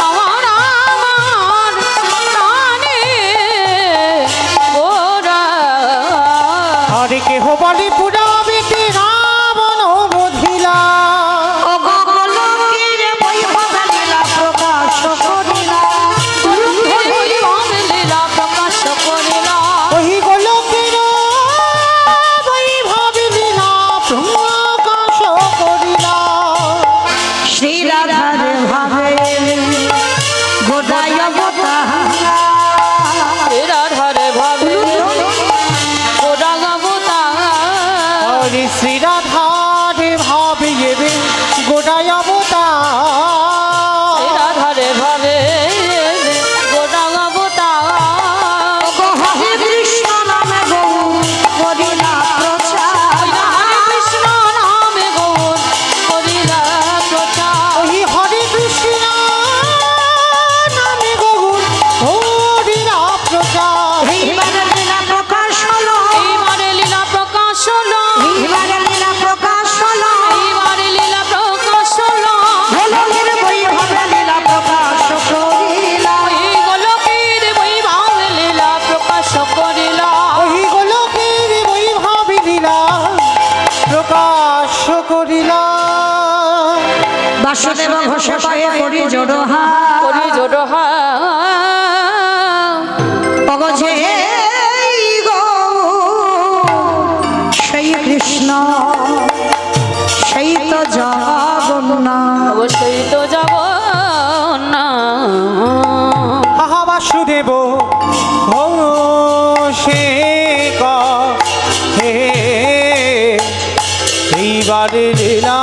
আমার আমার প্রাণে গোড়া। হরে কেহ বলে পুরাবেতে রাবণ বধিলা, ও গোলকের বৈভব লীলা প্রকাশ করিলা, লীলা প্রকাশ করিলা। ওই গোলকের বৈভব লীলা প্রকাশ করিলা। শ্রী রাধার ভাবে গোদায় অবতারা, রাধারে ভাবে গোড়া গাবতা। হরে শ্রী রাধারে ভাবে এবে গোড়ায় অবতার। রাধারে ভাবে গোড়া গাবতা। হরে কৃষ্ণ নামে গৌ করিলা প্রচার, হরে কৃষ্ণ নামে গৌর করিলা প্রচার। ওই হরে কৃষ্ণ নামে গৌর হরিলা প্রচার। এইবারে লীলা প্রকাশ হলো, এইবারে লীলা প্রকাশ হলো। এইবারে লীলা প্রকাশ হলো, এইবারে লীলা প্রকাশ হলো। গোলকের বৈভবে লীলা প্রকাশ করিলা, ওই গোলকের বৈভব লীলা প্রকাশ করিলা। ওই গোলকের বৈভব লীলা প্রকাশ করিলা। বাসুদেব ঘোষ পায়ে করি জোড়হা, করি জোড়হা। অগজে গো সেই কৃষ্ণ সেই তো জগন্নাথ। অবশ্যই তো যাব না। আহা বাসুদেব ঘোষে হে এইবারে লীলা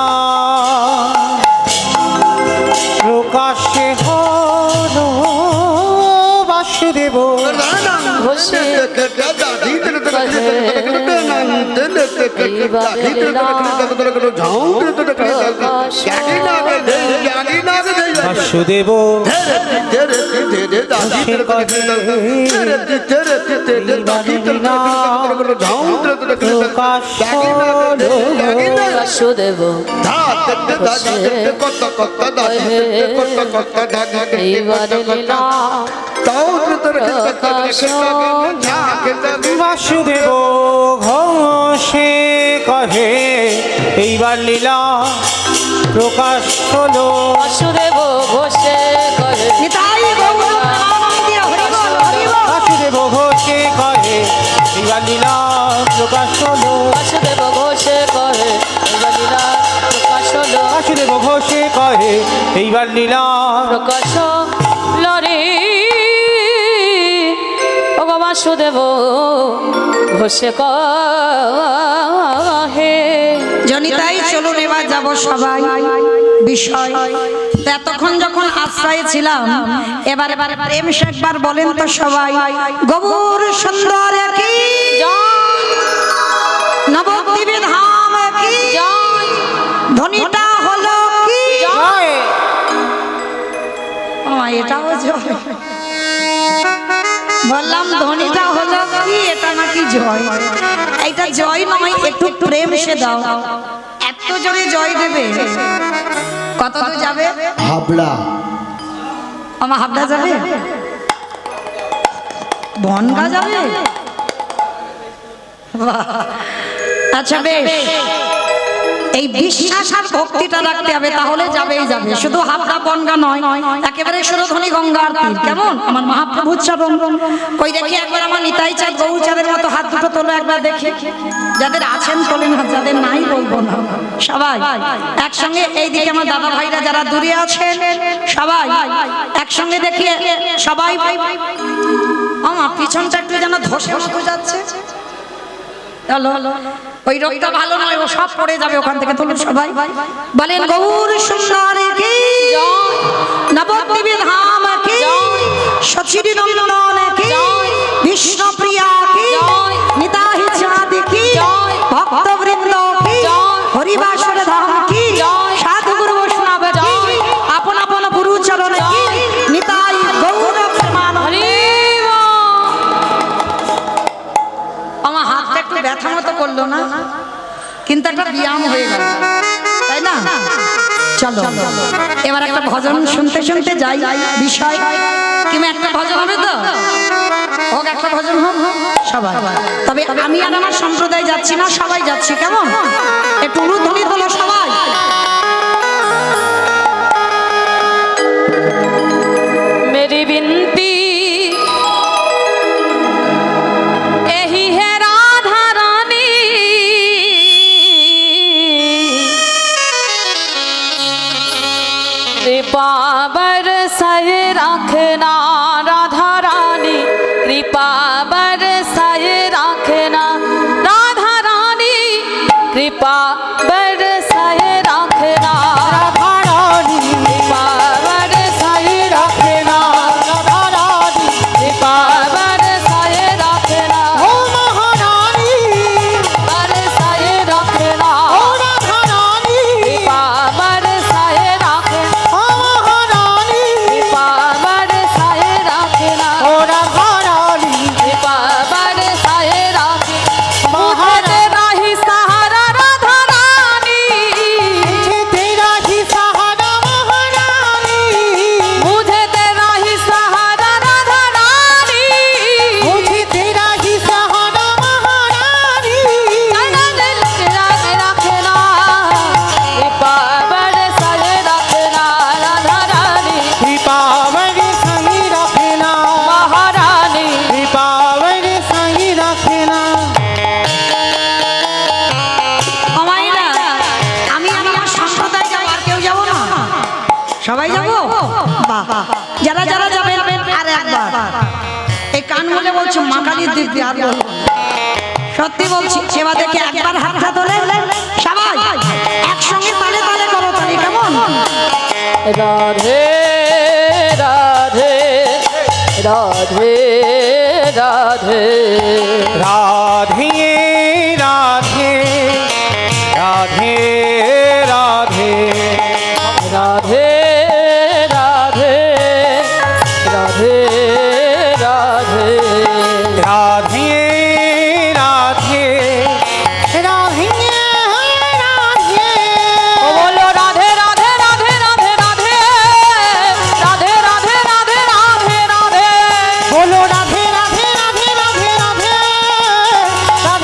প্রকাশে হল বাসুদেব। ঘোষে বাসুদেব প্রকাশ হল বাসুদেব এইবারে লীলা প্রকাশ বাসুদেব ঘোষে কহে এইবার লীলা প্রকাশ হলো। বাসুদেব ঘোষে করে নিতাই গৌর প্রেমানন্দে হরি বল, হরি বল। বাসুদেব ঘোষে কহে এইবার লীলা প্রকাশ হলো। বাসুদেব ঘোষে করে এইবার লীলা প্রকাশ হলো। বাসুদেব ঘোষে কহে এইবার লীলা প্রকাশ লরে ও বাসুদেব ঘোষে কহে। জনিতাই চলুন এবার যাব সবাই বিষয়। তো এতক্ষণ যখন আশ্রয়ে ছিলাম, এবার প্রেম সে একবার বলেন তো সবাই, গৌর সুন্দর কি নবদ্বীপে ধাম কি ধ্বনিটা হলো কি জয়। ও এটাও জয়। বললাম ধ্বনিটা হলো কি, এটা নাকি জয়। এইটা জয় নয়, একটু প্রেম সে দাও। এত জোরে জয় দেবে, কত দূর যাবে? হাবড়া আমার হাবড়া যাবে, বনগা যাবে। বাহ! আচ্ছা বেশ, এই বিশ্বাস আর ভক্তিটা রাখতে হবে, তাহলে যাবেই যাবে। শুধু হাবড়া বনগা নয়, একেবারে সুরধ্বনি গঙ্গার তীর। কেমন আমার মহাপ্রভুর চরণ? কই দেখি একবার আমার নিতাই চাঁদ গৌর চাঁদের মতো হাত দুটো তোলো একবার দেখি। যাদের আছেন তোলেন হাত, যাদের নাই বলবো না। সবাই একসঙ্গে, এইদিকে আমার দাদা ভাইরা যারা দূরে আছেন সবাই একসঙ্গে দেখি সবাই। আমার পিছনটা একটু যেন ধসে মতো যাচ্ছে। চলো, ওই রোগটা ভালো নয়, ও সব পড়ে যাবে ওখান থেকে। তুলুন সবাই, বলেন গৌর সুন্দর কি নবদ্বীপে ধাম কি সচির নন্দন কি বিষ্ণুপ্রিয়া কি নিতাই চাঁদ কি ভক্তবৃন্দ কি হরিবাসর ধাম কি সাধুগুরু বৈষ্ণব কি আপন আপন গুরু চরণ কি নিতাই গৌর প্রেমানন্দে। আমার হাতটা একটু ব্যথা মতো করলো না, কিন্তু একটা ব্যায়াম হয়ে গেল, তাই না? চলো এবার একটা ভজন শুনতে শুনতে যাই বিষয়। কিংবা একটা ভজন হবে তো হোক, একটা ভজন হোক সবাই। তবে আমি আর আমার সম্প্রদায় যাচ্ছি না, সবাই যাচ্ছি। কেমন? একটু উলুধ্বনি হলো সবাই। मेरी विनती यही है राधा रानी, कृपा बरसाए रखना राधा रानी, कृपा बरसाए रखना राधा रानी, कृपा बरसाए रखना রাধা রানী, कृपा बरसाए রাখেনা রাধা রানী, कृपा बरसाए रखना ও মহারানী, बरसाए रखना ও রাধা রানী, कृपा बरसाए रखना ও মহারানী, कृपा बरसाए रखना ও রাধা রানী, कृपा बरसाए रखना মহারানী, तेरा ही सहारा राधा रानी, मुझे तेरा ही सहारा महारानी, मुझे तेरा ही सहारा राधा रानी, मुझे तेरा ही सहारा महारानी, तेरा दिल तेरा रखना कृपा बरसाए रखना राधा रानी कृपा मेरे संगी रखना, महारानी कृपा मेरे संगी रखना। আমায় না, আমি আর আমার সম্প্রদায় যাবো, আর কেউ যাবো না? সবাই যাবো? বাহ! যারা যারা যাবেন আর একবার এই কান বলে বলছো মা কালীর দিব্যি, আর বলবো না। সত্যি বলছি, সেবা দেখে একবার হাতটা তোলে সবাই একসঙ্গে তালে তালে করো তালি। কেমন? राधे राधे राधे राधे राधे राधे राधे राधे राधे राधे राधे राधे राधे राधे राधे राधे ओ बोलो राधे राधे राधे राधे राधे राधे राधे राधे राधे राधे बोलो राधे राधे राधे राधे राधे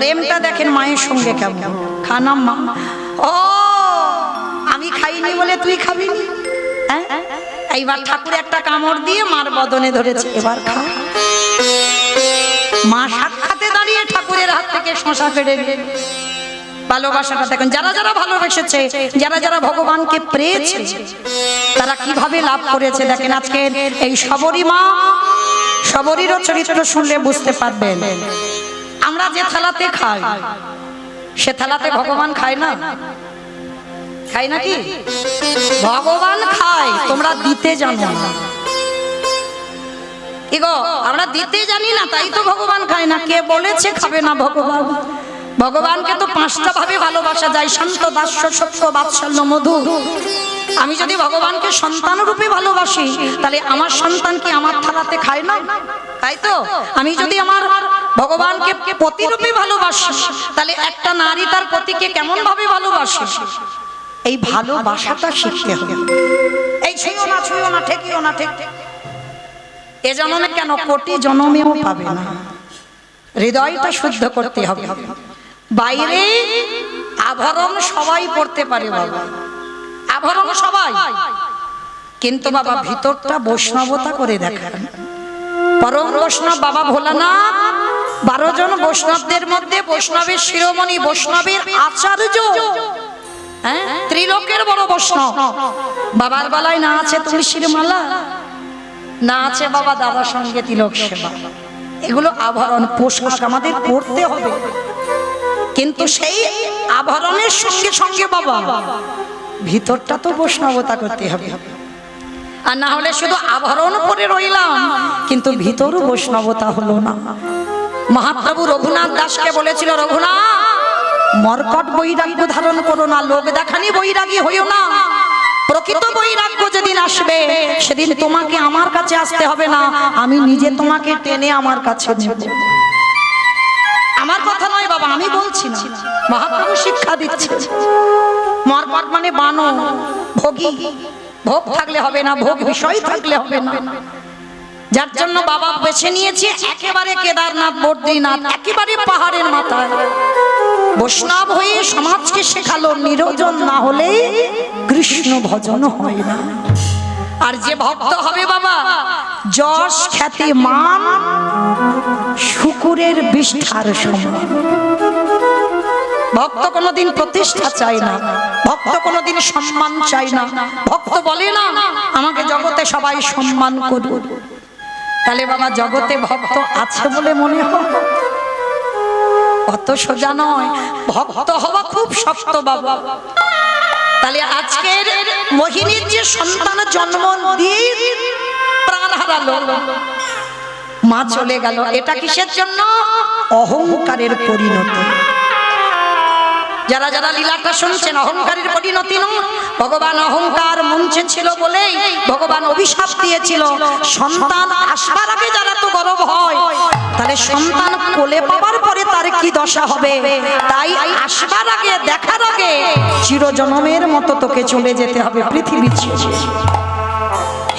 প্রেমটা দেখেন মায়ের সঙ্গে কেমন। খানা মা, ও আমি খাইনি বলে তুই খাবি নি? হ্যাঁ, এইবার ঠাকুর একটা কামড় দিয়ে মার বদনে ধরেছে, এবার খা। মা সাক্ষাতে দাঁড়িয়ে ঠাকুরের হাত থেকে শশা কেড়ে নিয়ে ভালোবাসাটা দেখেন। যারা যারা ভালোবেসেছে, যারা যারা ভগবানকে পেয়েছে, তারা কিভাবে লাভ করেছে দেখেন। আজকে এই সবরী মা, সবরীরও চরিত্র শুনলে বুঝতে পারবেন। আমরা যে থালাতে খাই সে থালাতে ভগবান খায় না, খায় নাকি? ভগবান খায়, তোমরা দিতে জানো না। ইগো আমরা দিতে জানি না, তাই তো ভগবান খায় না। কে বলেছে খাবে না ভগবান? ভগবানকে তো পাঁচটা ভাবে ভালোবাসা যায়, শান্ত, দাস্য, সত্য, বাৎসল্য, মধু। আমি যদি ভগবানকে সন্তান রূপে ভালোবাসি, তাহলে আমার সন্তান কি আমার থালাতে খায় না? তাই তো আমি যদি আমার ভগবানকে পতি রূপে ভালোবাসি, তাহলে একটা নারী তার পতিকে কেমন ভাবে ভালোবাসে, এই ভালোবাসাটা শিখতে হবে। এই ছুঁয়ো না, ছুঁয়ো না, ঠেকিও না, ঠিক এ জন্মে কেন, কোটি জন্মেও পাবে না। হৃদয়টা শুদ্ধ করতে হবে। বাইরে আভরণ সবাই পড়তে পারে বাবা, আভরণ সবাই, কিন্তু বাবা ভিতরটা বৈষ্ণবতা করে দেখান। পরম বৈষ্ণব বাবা ভোলানাথ 12 জন বৈষ্ণবদের মধ্যে বৈষ্ণবের শিরোমণি, বৈষ্ণবের আচার্য, হ্যাঁ, ত্রিলোকের বড় বৈষ্ণব। বাবার গলায় না আছে তুলসীর মালা, না আছে বাবা দাদার সঙ্গে তিলক সেবা। এগুলো আভরণ, পোশাক আমাদের পড়তে হবে, কিন্তু সেই আভরণের সঙ্গে সঙ্গে বাবা ভিতরটা তো বৈষ্ণবতা করতে হবে। আর না হলে শুধু আভরণ পরে রইলাম, কিন্তু ভিতরও বৈষ্ণবতা হলো না। মহাপ্রভু রঘুনাথ দাসকে বলেছিল, রঘুনাথ মর্কট বৈরাগ্য ধারণ করো না, লোক দেখানি বৈরাগী হইও না। প্রকৃত বৈরাগ্য যেদিন আসবে, সেদিন তোমাকে আমার কাছে আসতে হবে না, আমি নিজে তোমাকে টেনে আমার কাছে নেব। আমার কথা নয় বাবা, আমি বলছি না, মহাপ্রভু শিক্ষা দিচ্ছে। মর্কট মানে বানো, ভোগী, ভোগ থাকলে হবে না, ভোগ বিষয় থাকলে হবে না। যার জন্য বাবা বেছে নিয়েছে একেবারে কেদারনাথ, বদ্রীনাথ, একেবারে পাহাড়ের মাথায়। বৈষ্ণব হয়ে সমাজকে শেখালো, নিরঞ্জন না হলে কৃষ্ণ ভজন হয় না। আর যে ভক্ত হবে বাবা, যশ, খ্যাতি, মান শুকুরের বিষ্ঠার সমান। ভক্ত কোনোদিন প্রতিষ্ঠা চায় না, ভক্ত কোনোদিন সম্মান চায় না। ভক্ত বলে না আমাকে জগতে সবাই সম্মান করবে, তাহলে বাবা জগতে ভক্ত আছে বলে মনে হয়? অত সোজা নয়, ভক্ত হওয়া খুব শক্ত বাবা। তাহলে আজকের মোহিনীর যে সন্তান জন্ম দিয়ে প্রাণ হারালো, মা চলে গেল, এটা কিসের জন্য? অহংকারের পরিণতি। যারা যারা লীলাটা শুনছেন, অহংকারের পরিণতি নয়। ভগবান অহংকার মঞ্চে ছিল বলেই ভগবান অভিশাপ দিয়েছিল, সন্তান আসবার আগে যারা তো গর্ব হয়, তাহলে সন্তান কোলে পাবার পরে তার কি দশা হবে। তাই আসবার আগে, দেখার আগে চিরজন্মের মতো তোকে চলে যেতে হবে পৃথিবী ছেড়ে।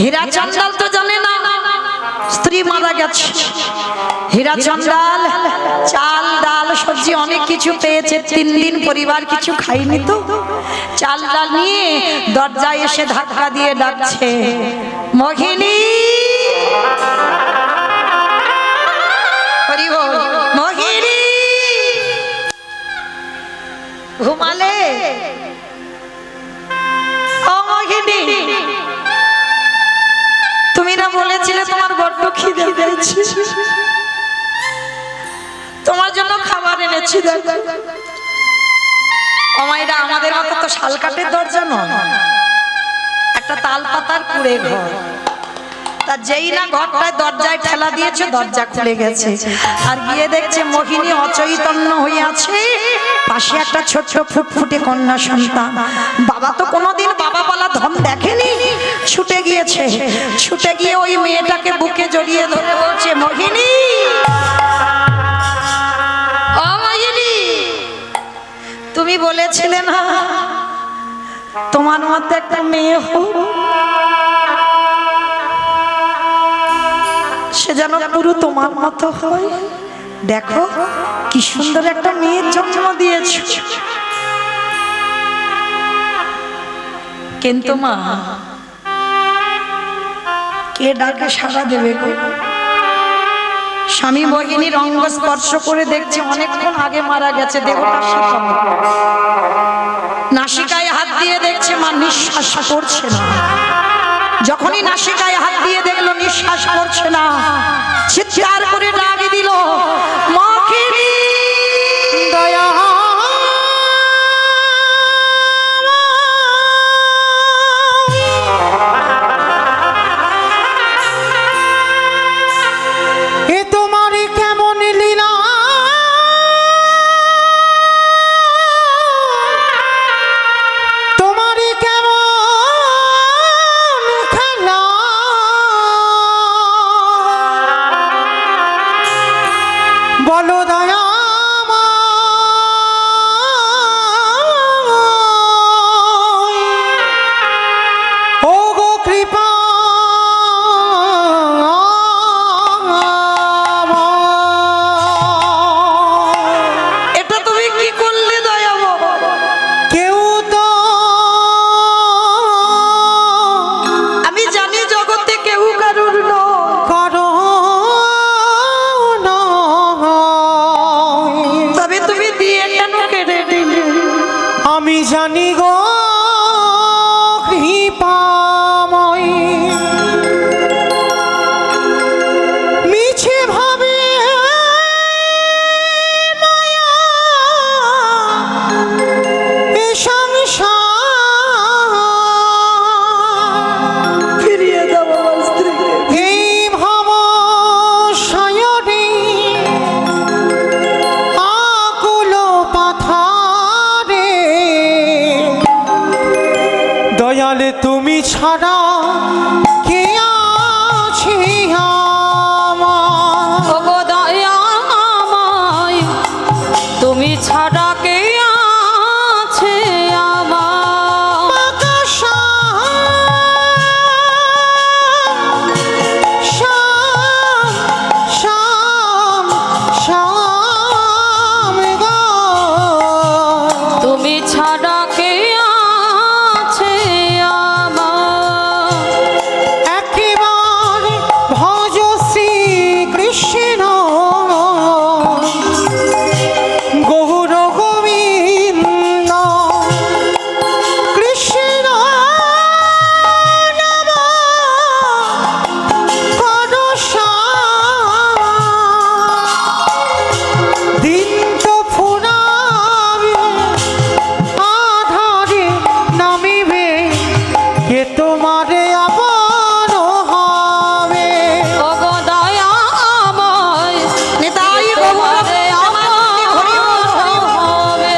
হীরা চান্ডাল তো জানে না স্ত্রী মারা গেছে। হীরা চান্ডাল চাল, ডাল, সবজি অনেক কিছু পেয়েছে, 3 দিন পরিবার কিছু খাইনি, তো চাল ডাল নিয়ে দরজায় এসে ধাক্কা দিয়ে ডাকছে, মোহিনী, মোহিনী, ঘুমালে? ও মোহিনী, তুমি না বলেছিলে তোমার বড্ড খিদে পেয়েছে, তোমার জন্য খাবার এনেছি। অমাইরা আমাদের মতো তো শালকাঠের দরজা নয়, একটা তাল পাতার কুড়ে ঘর। তা যেই না ঘরটায় দরজায় ঠেলা দিয়েছে, দরজা খুলে গেছে, আর গিয়ে দেখছে মোহিনী অচৈতন্য হয়ে আছে, পাশে একটা ছোট্ট ফুটফুটে কন্যা সন্তান। বাবা তো কোনোদিন বাবা বলা ধন দেখেনি, ছুটে গিয়েছে, ছুটে গিয়ে ওই মেয়েটাকে বুকে জড়িয়ে ধরে বলছে, মোহিনী, ও মোহিনী, তুমি বলেছিলে না তোমার মধ্যে একটা মেয়ে হোক, সে যেন পুরো তোমার মতো হয়। দেখো কি সুন্দর একটা মেয়ের জন্ম দিয়েছ, কিন্তু মা কে ডাকে সাড়া দেবে গো? স্বামী ভগিনীর অঙ্গ স্পর্শ করে দেখছে অনেকক্ষণ আগে মারা গেছে, দেহটা শীতল। নাসিকায় হাত দিয়ে দেখছে মা নিঃশ্বাস করছে না। যখনই নাসিকায় হাত দিয়ে দেখলো নিঃশ্বাস করছে না, চিৎকার করে ডাক দিল, মা কি দয়া এ তোমার কেমন লীলা, তোমার কেমন খেলা, বলো দয়া ও গো কৃপা এটা তুমি কি করলে দয়া বাবা? কেউ তো আমি জানি জগতে কেউ কারুর নয়, করো না, তবে তুমি দিয়ে কেন কেড়ে নিলে? আমি জানি গো কৃপাময়, মিছে ভাবে মায়া এ সংসার, ফিরিয়ে দাও আমার স্ত্রীকে। এই ভব সায়রে আকুল পাথারে, দয়ালে তুমি ছাড়া কে আছে আমার? ওগো দয়াময়, তুমি ছাড়া কে আছে আমার? আকাশা শাম শাম শাম গো, তুমি ছাড়া কে আছে আমার? একেবারে ভজ শ্রী কৃষ্ণ গৌর গোবিন্দ, কৃষ্ণ নাম করসা, দিন তো ফুরাবে আধারে নামিবে, কে তোমারে আপন হবে? ওগো দয়াময়, নিতাই তোমারে গৌর হরি বল, হরি বল। হবে।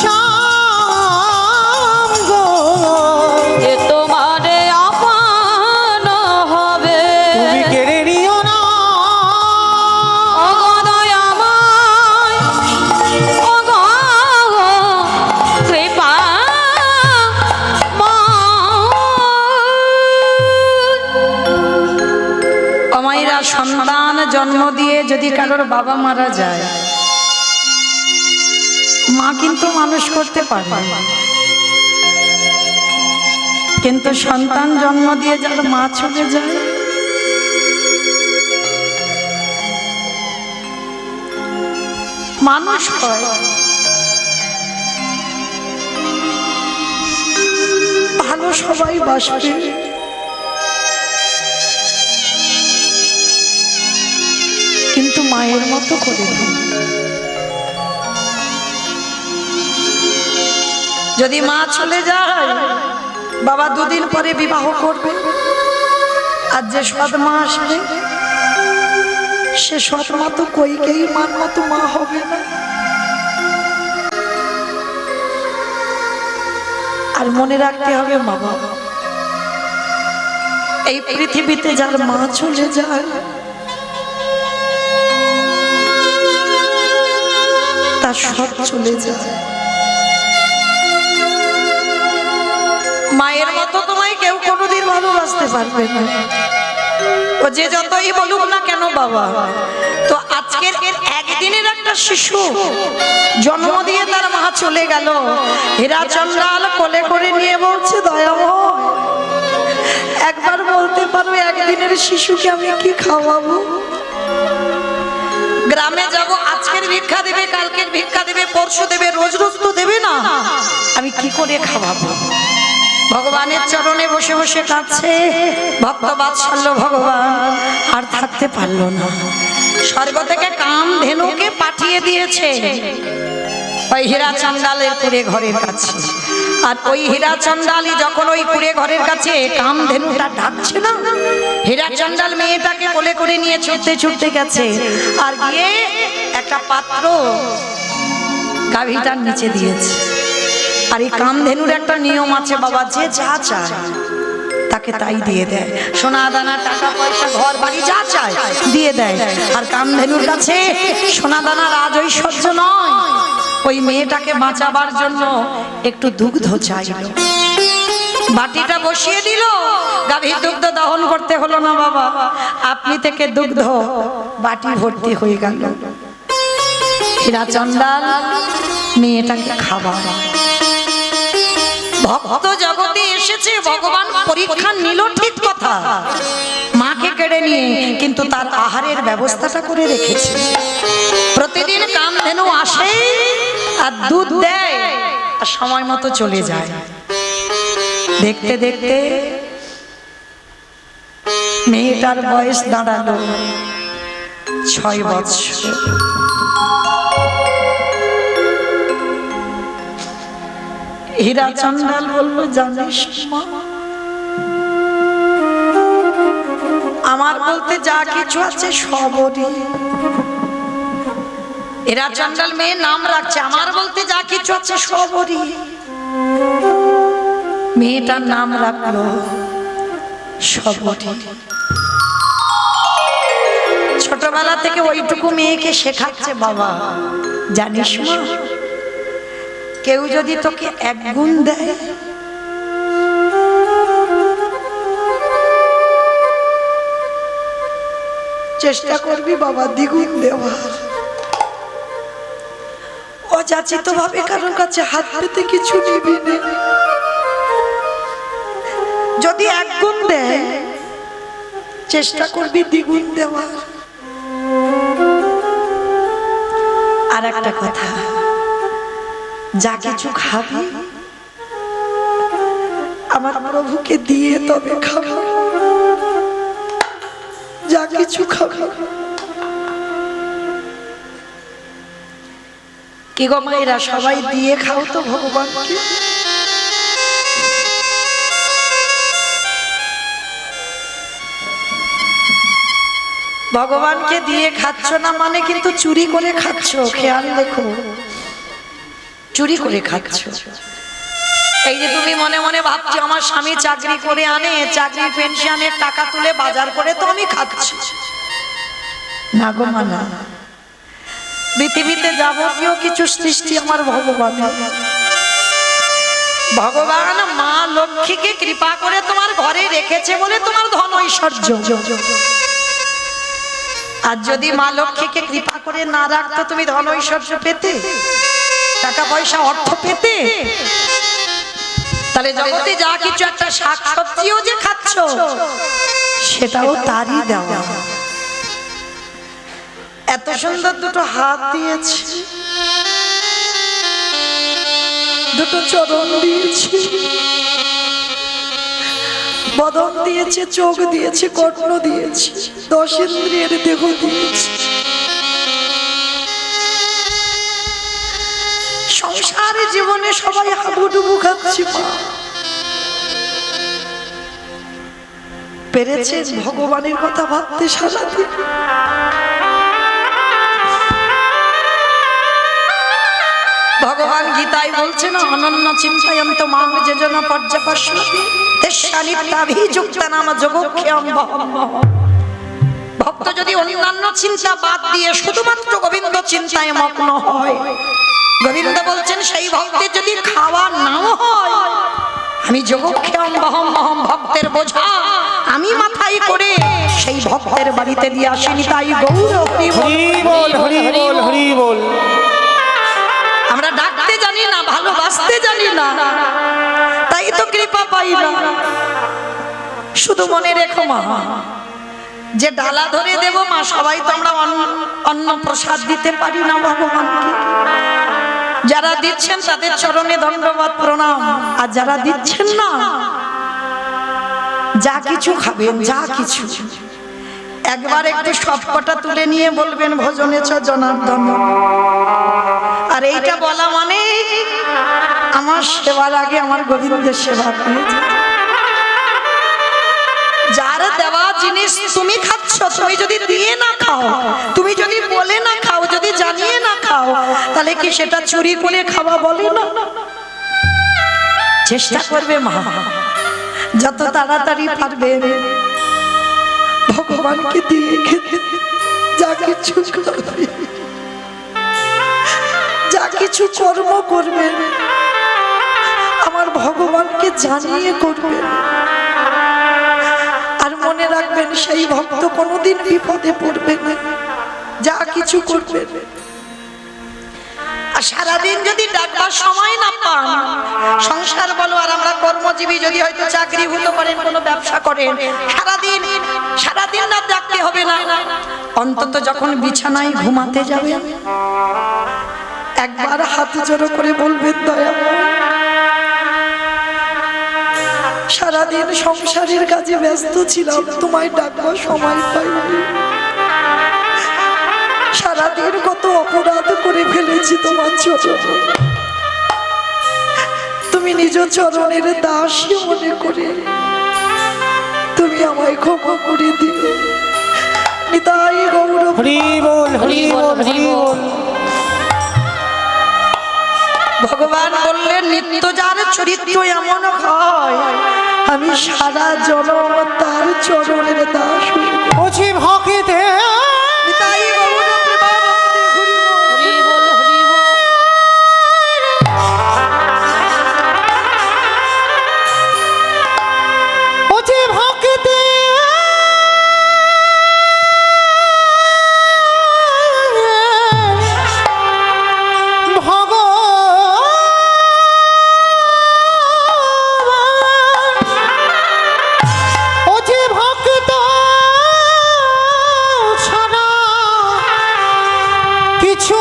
শাম গো, এ তোমারে আপন হবে। তুমি কেড়ে নিও না, ওগো দয়াময়, ওগো কৃপাময়। অমাইরা সন্তান জন্ম দিয়ে যদি কারোর বাবা মারা যায়, মা কিন্তু মানুষ করতে পারে, কিন্তু সন্তান জন্ম দিয়ে যার মা চলে যায়, মানুষ হয় ভালো, সবাই বাসবে, কিন্তু মায়ের মতো করে না। যদি মা চলে যায়, বাবা দুদিন পরে বিবাহ করবে, আর যে সৎ মা আসবে সে সৎ মা তো কইকেই মার মতো মা হবে না। আর মনে রাখতে হবে মা বাবা, এই পৃথিবীতে যার মা চলে যায় তার সব চলে যায়। মায়ের মতো তোমায় কেউ কোনোদিন ভালোবাসতে পারবে না। ও যে যতই বলুক না কেন বাবা, তো আজকের একদিনের একটা শিশু জন্ম দিয়ে তার মা চলে গেল, হীরা চন্দ্রাল কোলে করে নিয়ে বলছে দয়াময় একবার বলতে পারো একদিনের শিশুকে আমি কি খাওয়াবো? গ্রামে যাব, আজকের ভিক্ষা দেবে, কালকের ভিক্ষা দেবে, পরশু দেবে, রোজ রোজ তো দেবে না, আমি কি করে খাওয়াবো? ভগবানের চরণে বসে বসে কাঁদছে। ভক্ত বাৎসল্য ভগবান আর থাকতে পারলো না, স্বর্গ থেকে কামধেনুকে পাঠিয়ে দিয়েছে ওই হীরা চন্ডালের কুড়ে ঘরের কাছে। আর ওই হীরা চন্ডালি যখন ওই কুড়ে ঘরের কাছে কামধেনুটা ডাকছে না, হীরা চন্ডাল মেয়েটাকে কোলে করে নিয়ে ছুটতে ছুটতে গেছে, আর গিয়ে একটা পাত্র গাভীটার নিচে দিয়েছে। আর এই কামধেনুর একটা নিয়ম আছে বাবা, যে যা চায় তাকে তাই দিয়ে দেয়, সোনা দানা টাকা পয়সা ঘর বাড়ি যা চায় দিয়ে দেয়। আর কামধেনুর কাছে সোনা দানা রাজ ঐশ্বর্য নয়, ওই মেয়েটাকে বাঁচাবার জন্য একটু দুগ্ধ চাইল। বাটিটা বসিয়ে দিল, গাভীর দুগ্ধ দহন করতে হলো না বাবা, আপনি থেকে দুগ্ধ বাটি ভর্তি হয়ে গেল। হীরা চন্ডাল মেয়েটাকে খাওয়া। ভক্ত জগতে এসেছে, ভগবান পরীক্ষা নিল ঠিক কথা, মাকে কেড়ে নিয়ে, কিন্তু তার আহারের ব্যবস্থাটা করে রেখেছে। প্রতিদিন কামধেনু আসে আর দুধ দেয় আর সময় মতো চলে যায়। দেখতে দেখতে মেয়েটার বয়স দাঁড়ালো 6 বছর। হীরা চন্ডাল বলল, জানিস মা, আমার বলতে যা কিছু আছে সবরই। হীরা চন্ডাল মেয়ে নাম রাখছে, আমার বলতে যা কিছু আছে সবরই। মেয়েটার নাম রাখলো সবরী। ছোটবেলা থেকে ওইটুকু মেয়েকে শেখাচ্ছে বাবা, জানিস মা, কেউ যদি তোকে 1 গুণ দেয়, চেষ্টা করবি বাবা 2 গুণ দেওয়ার। অযাচিত ভাবে কারোর কাছে হাত পেতে কিছু নিবি না। যদি 1 গুণ দেয়, চেষ্টা করবি 2 গুণ দেওয়ার। আর একটা কথা, যা কিছু খাবি আমার প্রভুকে দিয়ে তবে খাবো, যা কিছু খাবি। কি গো মায়েরা, সবাই দিয়ে খাও তো ভগবানকে। ভগবানকে দিয়ে খাচ্ছ না মানে কিন্তু চুরি করে খাচ্ছ, খেয়াল দেখো, চুরি করে খাচ্ছ। এই যে তুমি মনে মনে ভাবছো আমার স্বামী চাকরি করে আনে, চাকরি পেনশনের টাকা তুলে বাজার করে তো আমি খাচ্ছি, না গো মা না। পৃথিবীতে যাবতীয় কিছু সৃষ্টি আমার ভগবানের। ভগবান মা লক্ষ্মীকে কৃপা করে তোমার ঘরে রেখেছে বলে তোমার ধন ঐশ্বর্য। আর যদি মা লক্ষ্মীকে কৃপা করে না রাখতো, তুমি ধন ঐশ্বর্য পেতে, টাকা পয়সা অর্থ পেতে? তাহলে জগতে যা কিছু একটা শাক সবজিও যে খাচ্ছ, সেটাও তারই দেওয়া। এত সুন্দর 2টো হাত দিয়েছি, 2টো চরণ দিয়েছি, বদন দিয়েছে, চোখ দিয়েছে, কর্ণ দিয়েছি, 10 ইন্দ্রিয়ের দেহ দিয়েছি। সংসারে জীবনে সবাই হাবুডুবু খাচ্ছি, পেরেছে ভগবানের কথা ভাবতে সারাদিন। ভগবান গীতায় বলছেন, অনন্য চিন্তায়ন্ত মাং যেজন পর্যপশ্যতি তেষ্যানিত্যাভিযুক্তা নাম যোগক্ষেয়ং বহম্যহং। ভক্ত যদি অন্যান্য চিন্তা বাদ দিয়ে শুধুমাত্র গোবিন্দ চিন্তায় মগ্ন হয়, গোবিন্দ বলছেন সেই ভক্তের যদি খাওয়া নাও হয়, আমি আমি যোগক্ষেম বহম বহম ভক্তের বোঝা আমি মাথায় করে সেই ভক্তের বাড়িতে দিয়ে আসিনি তাই গৌর হরি বল। হরি বল হরি বল হরি বল। আমরা ডাকতে জানি না, ভালোবাসতে জানি না, তাই তো কৃপা পাই না। শুধু মনে রেখো মা, যে ডালা ধরে দেব মা, সবাই তো আমরা অন্ন প্রসাদ দিতে পারি না ভগবানকে। যারা দিচ্ছেন তাদের চরণে দণ্ডবাদ প্রণাম, আর যারা দিচ্ছেন না, যা কিছু খাবেন, যা কিছু একবার একটু সবকটা তুলে নিয়ে বলবেন ভজনে চ জনার্দন। আর এইটা বলা মানে আমার সেবার আগে আমার গোবিন্দের সেবা করেছে। যার দেওয়া জিনিস তুমি খাচ্ছ, তুমি যদি দিয়ে না খাও, তুমি যদি বলে না খাও, যদি জানিয়ে না খাও, তাহলে কি সেটা চুরি করে খাওয়া বলে না? চেষ্টা করবে মা, যত তাড়াতাড়ি পারবে ভগবানকে দিয়ে খেতে। যা কিছু করবে, যা কিছু কর্ম করবে, আমার ভগবানকে জানিয়ে করবে। আর মনে রাখবেন, সেই ভক্ত কোনোদিন বিপদে পড়বে না, যা কিছু করবে। আর সারাদিন যদি ডাকবার সময় না পান, সংসার বলো, আর আমরা কর্মজীবী, যদি হয়তো চাকরি হতে পারেন, কোনো ব্যবসা করেন, সারাদিন না ডাকতে হবে না, অন্তত যখন বিছানায় ঘুমাতে যাবে একবার হাত জড়ো করে বলবেন, দয়া সারাদিন সংসারের কাজে ব্যস্ত ছিলাম, তোমায় ডাকবার সময় পাইনি। সারাদিন কত অপরাধ করে ফেলেছি তোমার চরণে, তুমি নিজ চরণের দাসী মনে করে তুমি আমায় ক্ষমা করে দিও। নিতাই গৌর হরি বল হরি বল হরি বল। ভগবান বললেন, নিত্য যার চরিত্র এমন হয়, আমি সারা জনম তার চরণের দাস হই। বুঝি ভক্তে নিতাই গৌর প্রেমানন্দে হরি বল। হরি বল হরি বল। বুঝি ভক্তে কিছু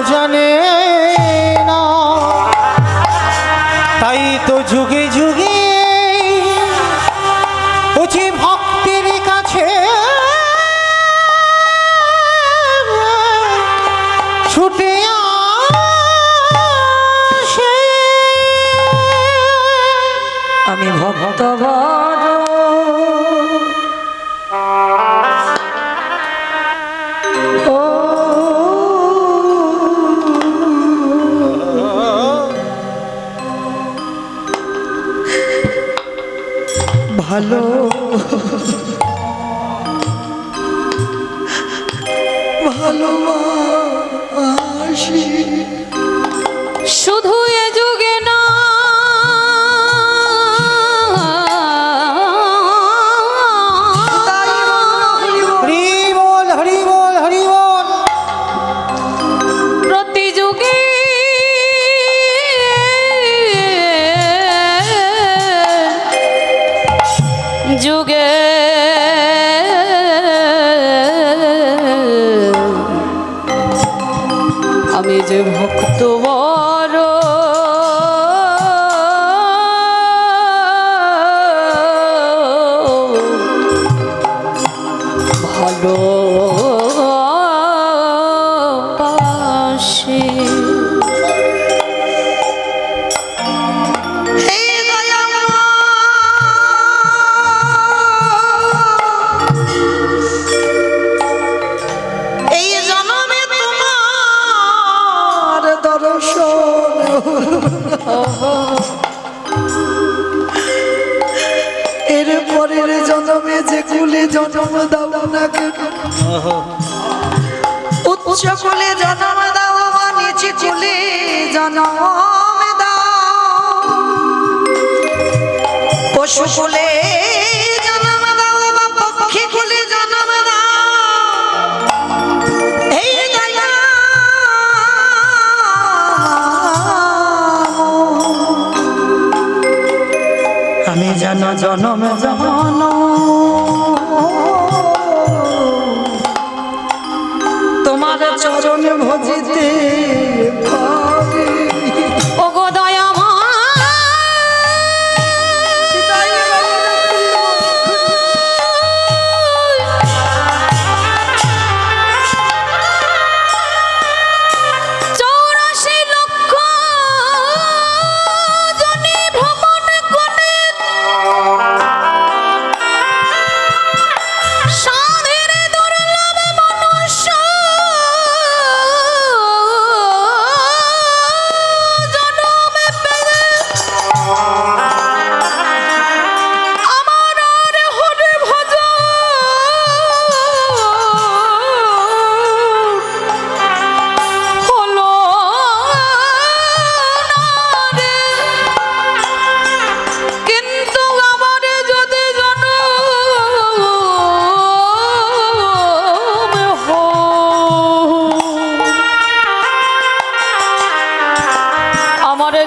জানে না, তাই তো যুগে যুগে বুঝি ভক্তের কাছে ছুটে আসে। আমি ভক্ত বড় ও ভালো ভালোবাসি, শুধু এ যুগে না, হরি বল হরি বল হরি বল। প্রতি যুগে যুগে আমি যে ভক্ত বড় ভালো বাসি। হে দয়াময়, এই জন্মে তোমার দর্শন, এর পরের জন্মে যে কুলে জন্ম দাও না কেন, উচ্চ কুলে জন্ম দাও বা নিচে কুলে জন্ম দাও, পশু কুলে জন্ম দাও বা পক্ষী কুলে জন্ম দাও এই দয়া আমি যেন জনম জনম তোমার চরণ ভজিতে পারি। ওগো দয়া মা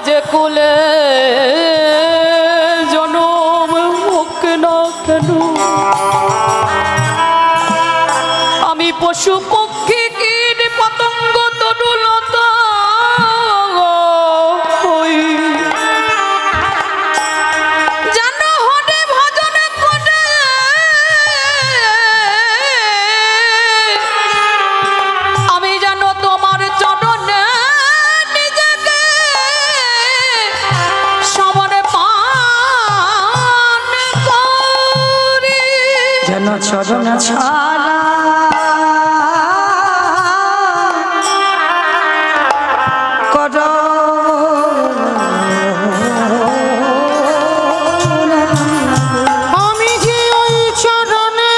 যে কুলে জনম হোক না কেন আমি পশু পক্ষী কীট পতঙ্গ তরুলতা হই যেন হরে ভজন করে আমি যেন তোমার চরণে চরণ ছাড়া কর আমি যে ওই চরণে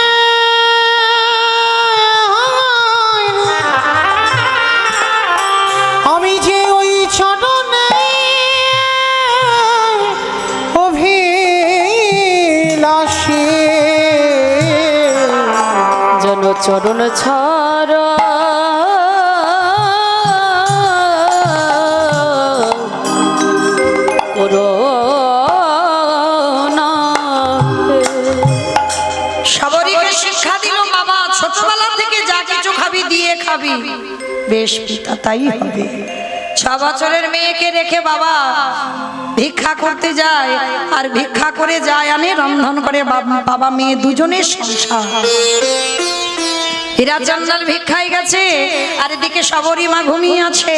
আমি যে ওই চরণে অভিলাষী যেন চরণ ছাড়া সবরীকে শিক্ষা দিল বাবা ছোটবেলা থেকে যা কিছু খাবি দিয়ে খাবি বেশ পিতা তাই হবে। 6 বছরের মেয়েকে রেখে বাবা ভিক্ষা করতে যায় আর ভিক্ষা করে যায় আনে রন্ধন করে বাবা মেয়ে দুজনের সংসার। হীরাচন্দাল ভিক্ষায় গেছে আর এদিকে সবরী মা ঘুমিয়ে আছে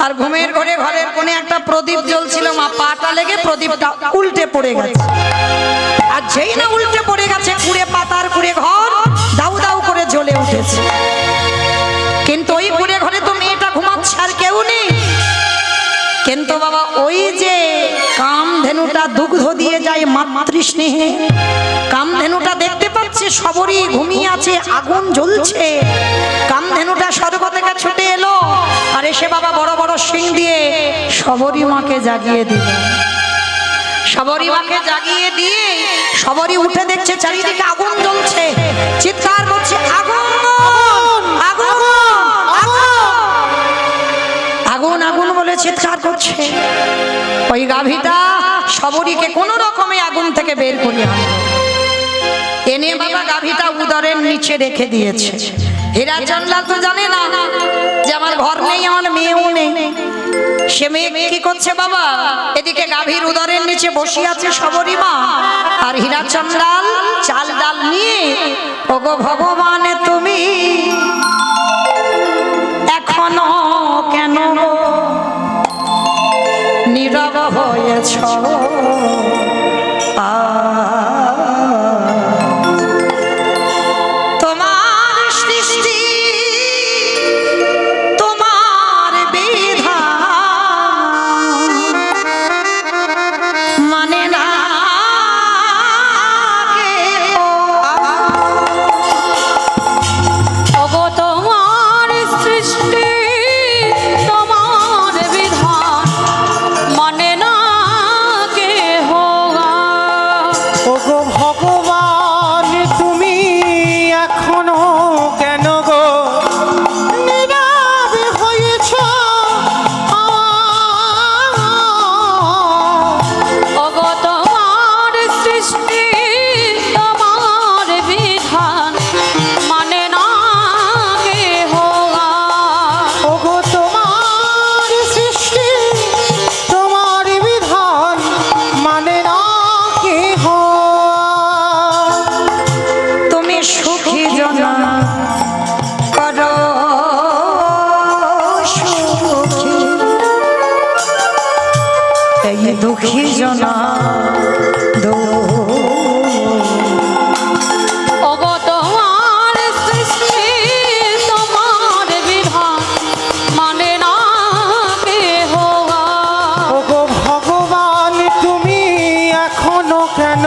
আর ঘুমের ঘরে ঘরের কোণে একটা প্রদীপ জ্বলছিল মা পাটা লেগে প্রদীপটা উল্টে পড়ে গেছে আর যেই না উল্টে পড়ে গেছে কুড়ে পাতার কুড়ে ঘর দাউ দাউ করে জ্বলে উঠেছে কিন্তু ওই কুড়ে ঘরে তো মেয়েটা ঘুমাচ্ছে আর কেউ নেই কিন্তু বাবা ওই যে কামধেনুটা দুগ্ধ দিয়ে যায় মাতৃস্নেহে কামধেনুটা দেখতে পাচ্ছে সবরী ঘুমিয়ে আছে আগুন জ্বলছে কামধেনুটা স্বর্গ থেকে ছুটে এলো আর এসে বাবা বড় বড় শিং দিয়ে সবরী মাকে জাগিয়ে দিল। সবরী মাকে জাগিয়ে দিয়ে সবরী উঠে দেখছে চারিদিকে আগুন জ্বলছে চিৎকার করছে আগুন আগুন আগুন আগুন বলে চিৎকার করছে। ওই গাভীটা সবরীকে কোন রকমে আগুন থেকে বের করে এনে বাবা গাভীটা উদরের নিচে রেখে দিয়েছে। হীরাচন্দাল তো জানে না যে আমার ঘর নেই আমার মেয়েও নেই সে মেয়ে কি করছে বাবা এদিকে গাভীর উদরের নিচে বসে আছে সবরী মা আর হীরাচন্দাল চাল ডাল নিয়ে ওগো ভগবান তুমি এখনো কেন নীরব হয়েছ তোমার সৃষ্টি তোমার বিধান মানে না ওগো তোমার সৃষ্টি তোমার বিধান মানে না কে হোগা এই দুঃখী জনা ওগো তোমার সৃষ্টি তোমার বিধান মানে না কেহ আর। ওগো ভগবান তুমি এখনো কেন